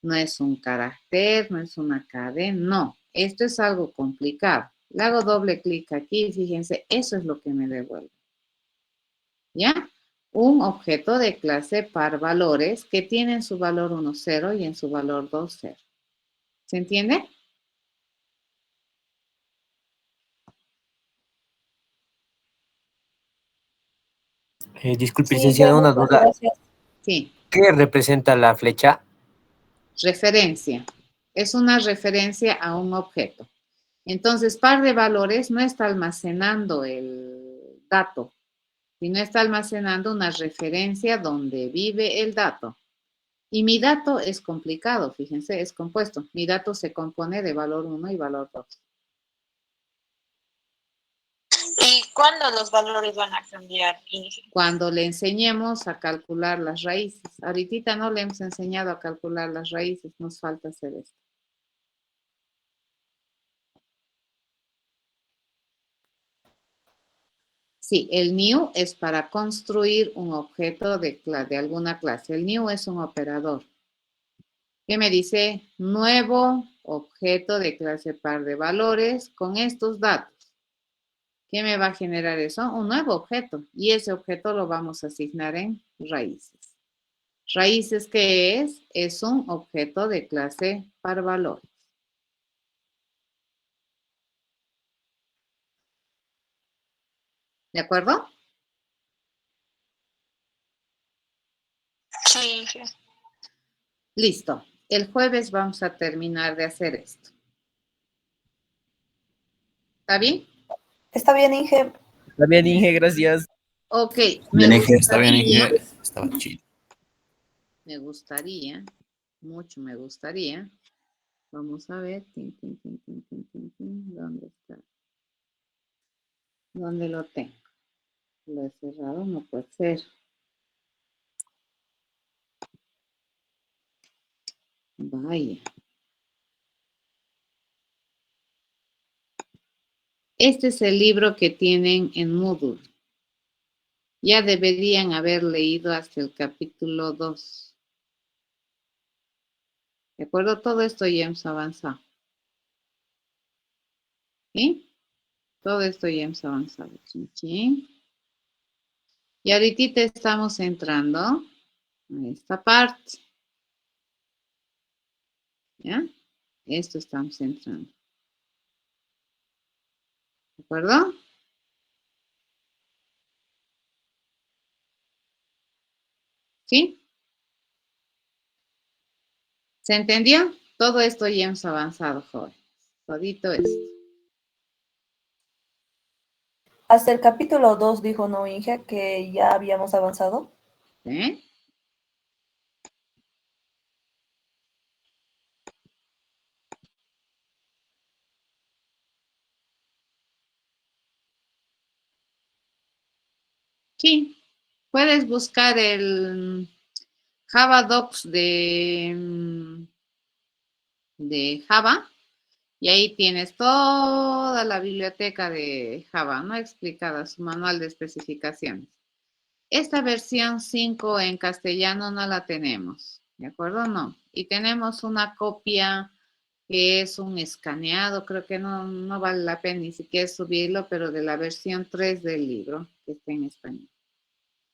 no es un carácter, no es una cadena, no. Esto es algo complicado. Le hago doble clic aquí y fíjense, eso es lo que me devuelve. ¿Ya? Un objeto de clase par valores que tiene en su valor 1, 0 y en su valor 2, 0. ¿Se entiende? Disculpe, Sí, licenciada, una muchas duda. gracias. Sí. ¿Qué representa la flecha? Referencia. Es una referencia a un objeto. Entonces, par de valores no está almacenando el dato, sino está almacenando una referencia donde vive el dato. Y mi dato es complicado, fíjense, es compuesto. Mi dato se compone de valor 1 y valor 2. ¿Y cuándo los valores van a cambiar, Inge? Cuando le enseñemos a calcular las raíces. Ahorita no le hemos enseñado a calcular las raíces, nos falta hacer esto. Sí, el new es para construir un objeto de alguna clase. El new es un operador. ¿Qué me dice? Nuevo objeto de clase par de valores con estos datos. ¿Qué me va a generar eso? Un nuevo objeto. Y ese objeto lo vamos a asignar en raíces. ¿Raíces qué es? Es un objeto de clase par valores. ¿De acuerdo? Sí, Inge. Listo. El jueves vamos a terminar de hacer esto. ¿Está bien? Está bien, Inge. Está bien, Inge, gracias. Ok. Bien, Inge. Está bien, Inge. Estaba chido. Me gustaría, mucho me gustaría. Vamos a ver. ¿Dónde está? ¿Dónde lo tengo? Lo he cerrado, no puede ser. Vaya. Este es el libro que tienen en Moodle. Ya deberían haber leído hasta el capítulo 2. ¿De acuerdo? Todo esto ya hemos avanzado. ¿Sí? Todo esto ya hemos avanzado. Chin. Y ahorita estamos entrando a esta parte. ¿Ya? Esto estamos entrando. ¿De acuerdo? ¿Sí? ¿Se entendió? Todo esto ya hemos avanzado, jóvenes. Todito esto. Hasta el capítulo 2 dijo, ¿no, Inge? Que ya habíamos avanzado. ¿Sí? Sí. Puedes buscar el Java Docs de Java y ahí tienes toda la biblioteca de Java, ¿no? Explicada, su manual de especificaciones. Esta versión 5 en castellano no la tenemos, ¿de acuerdo? No. Y tenemos una copia que es un escaneado, creo que no vale la pena ni siquiera subirlo, pero de la versión 3 del libro, que está en español.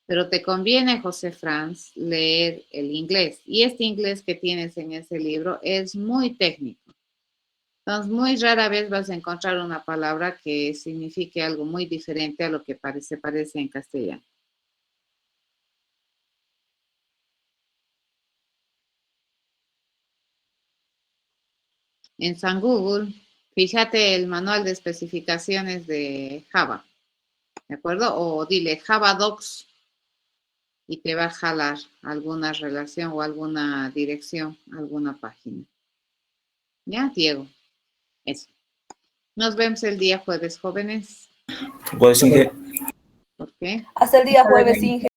Pero te conviene, José Franz, leer el inglés. Y este inglés que tienes en ese libro es muy técnico. Entonces, muy rara vez vas a encontrar una palabra que signifique algo muy diferente a lo que se parece en castellano. En San Google, fíjate el manual de especificaciones de Java, ¿de acuerdo? O dile Java Docs y te va a jalar alguna relación o alguna dirección, alguna página. ¿Ya, Diego? Eso. Nos vemos el día jueves, jóvenes. Pues, Inge. ¿Por qué? Hasta el día jueves, Inge.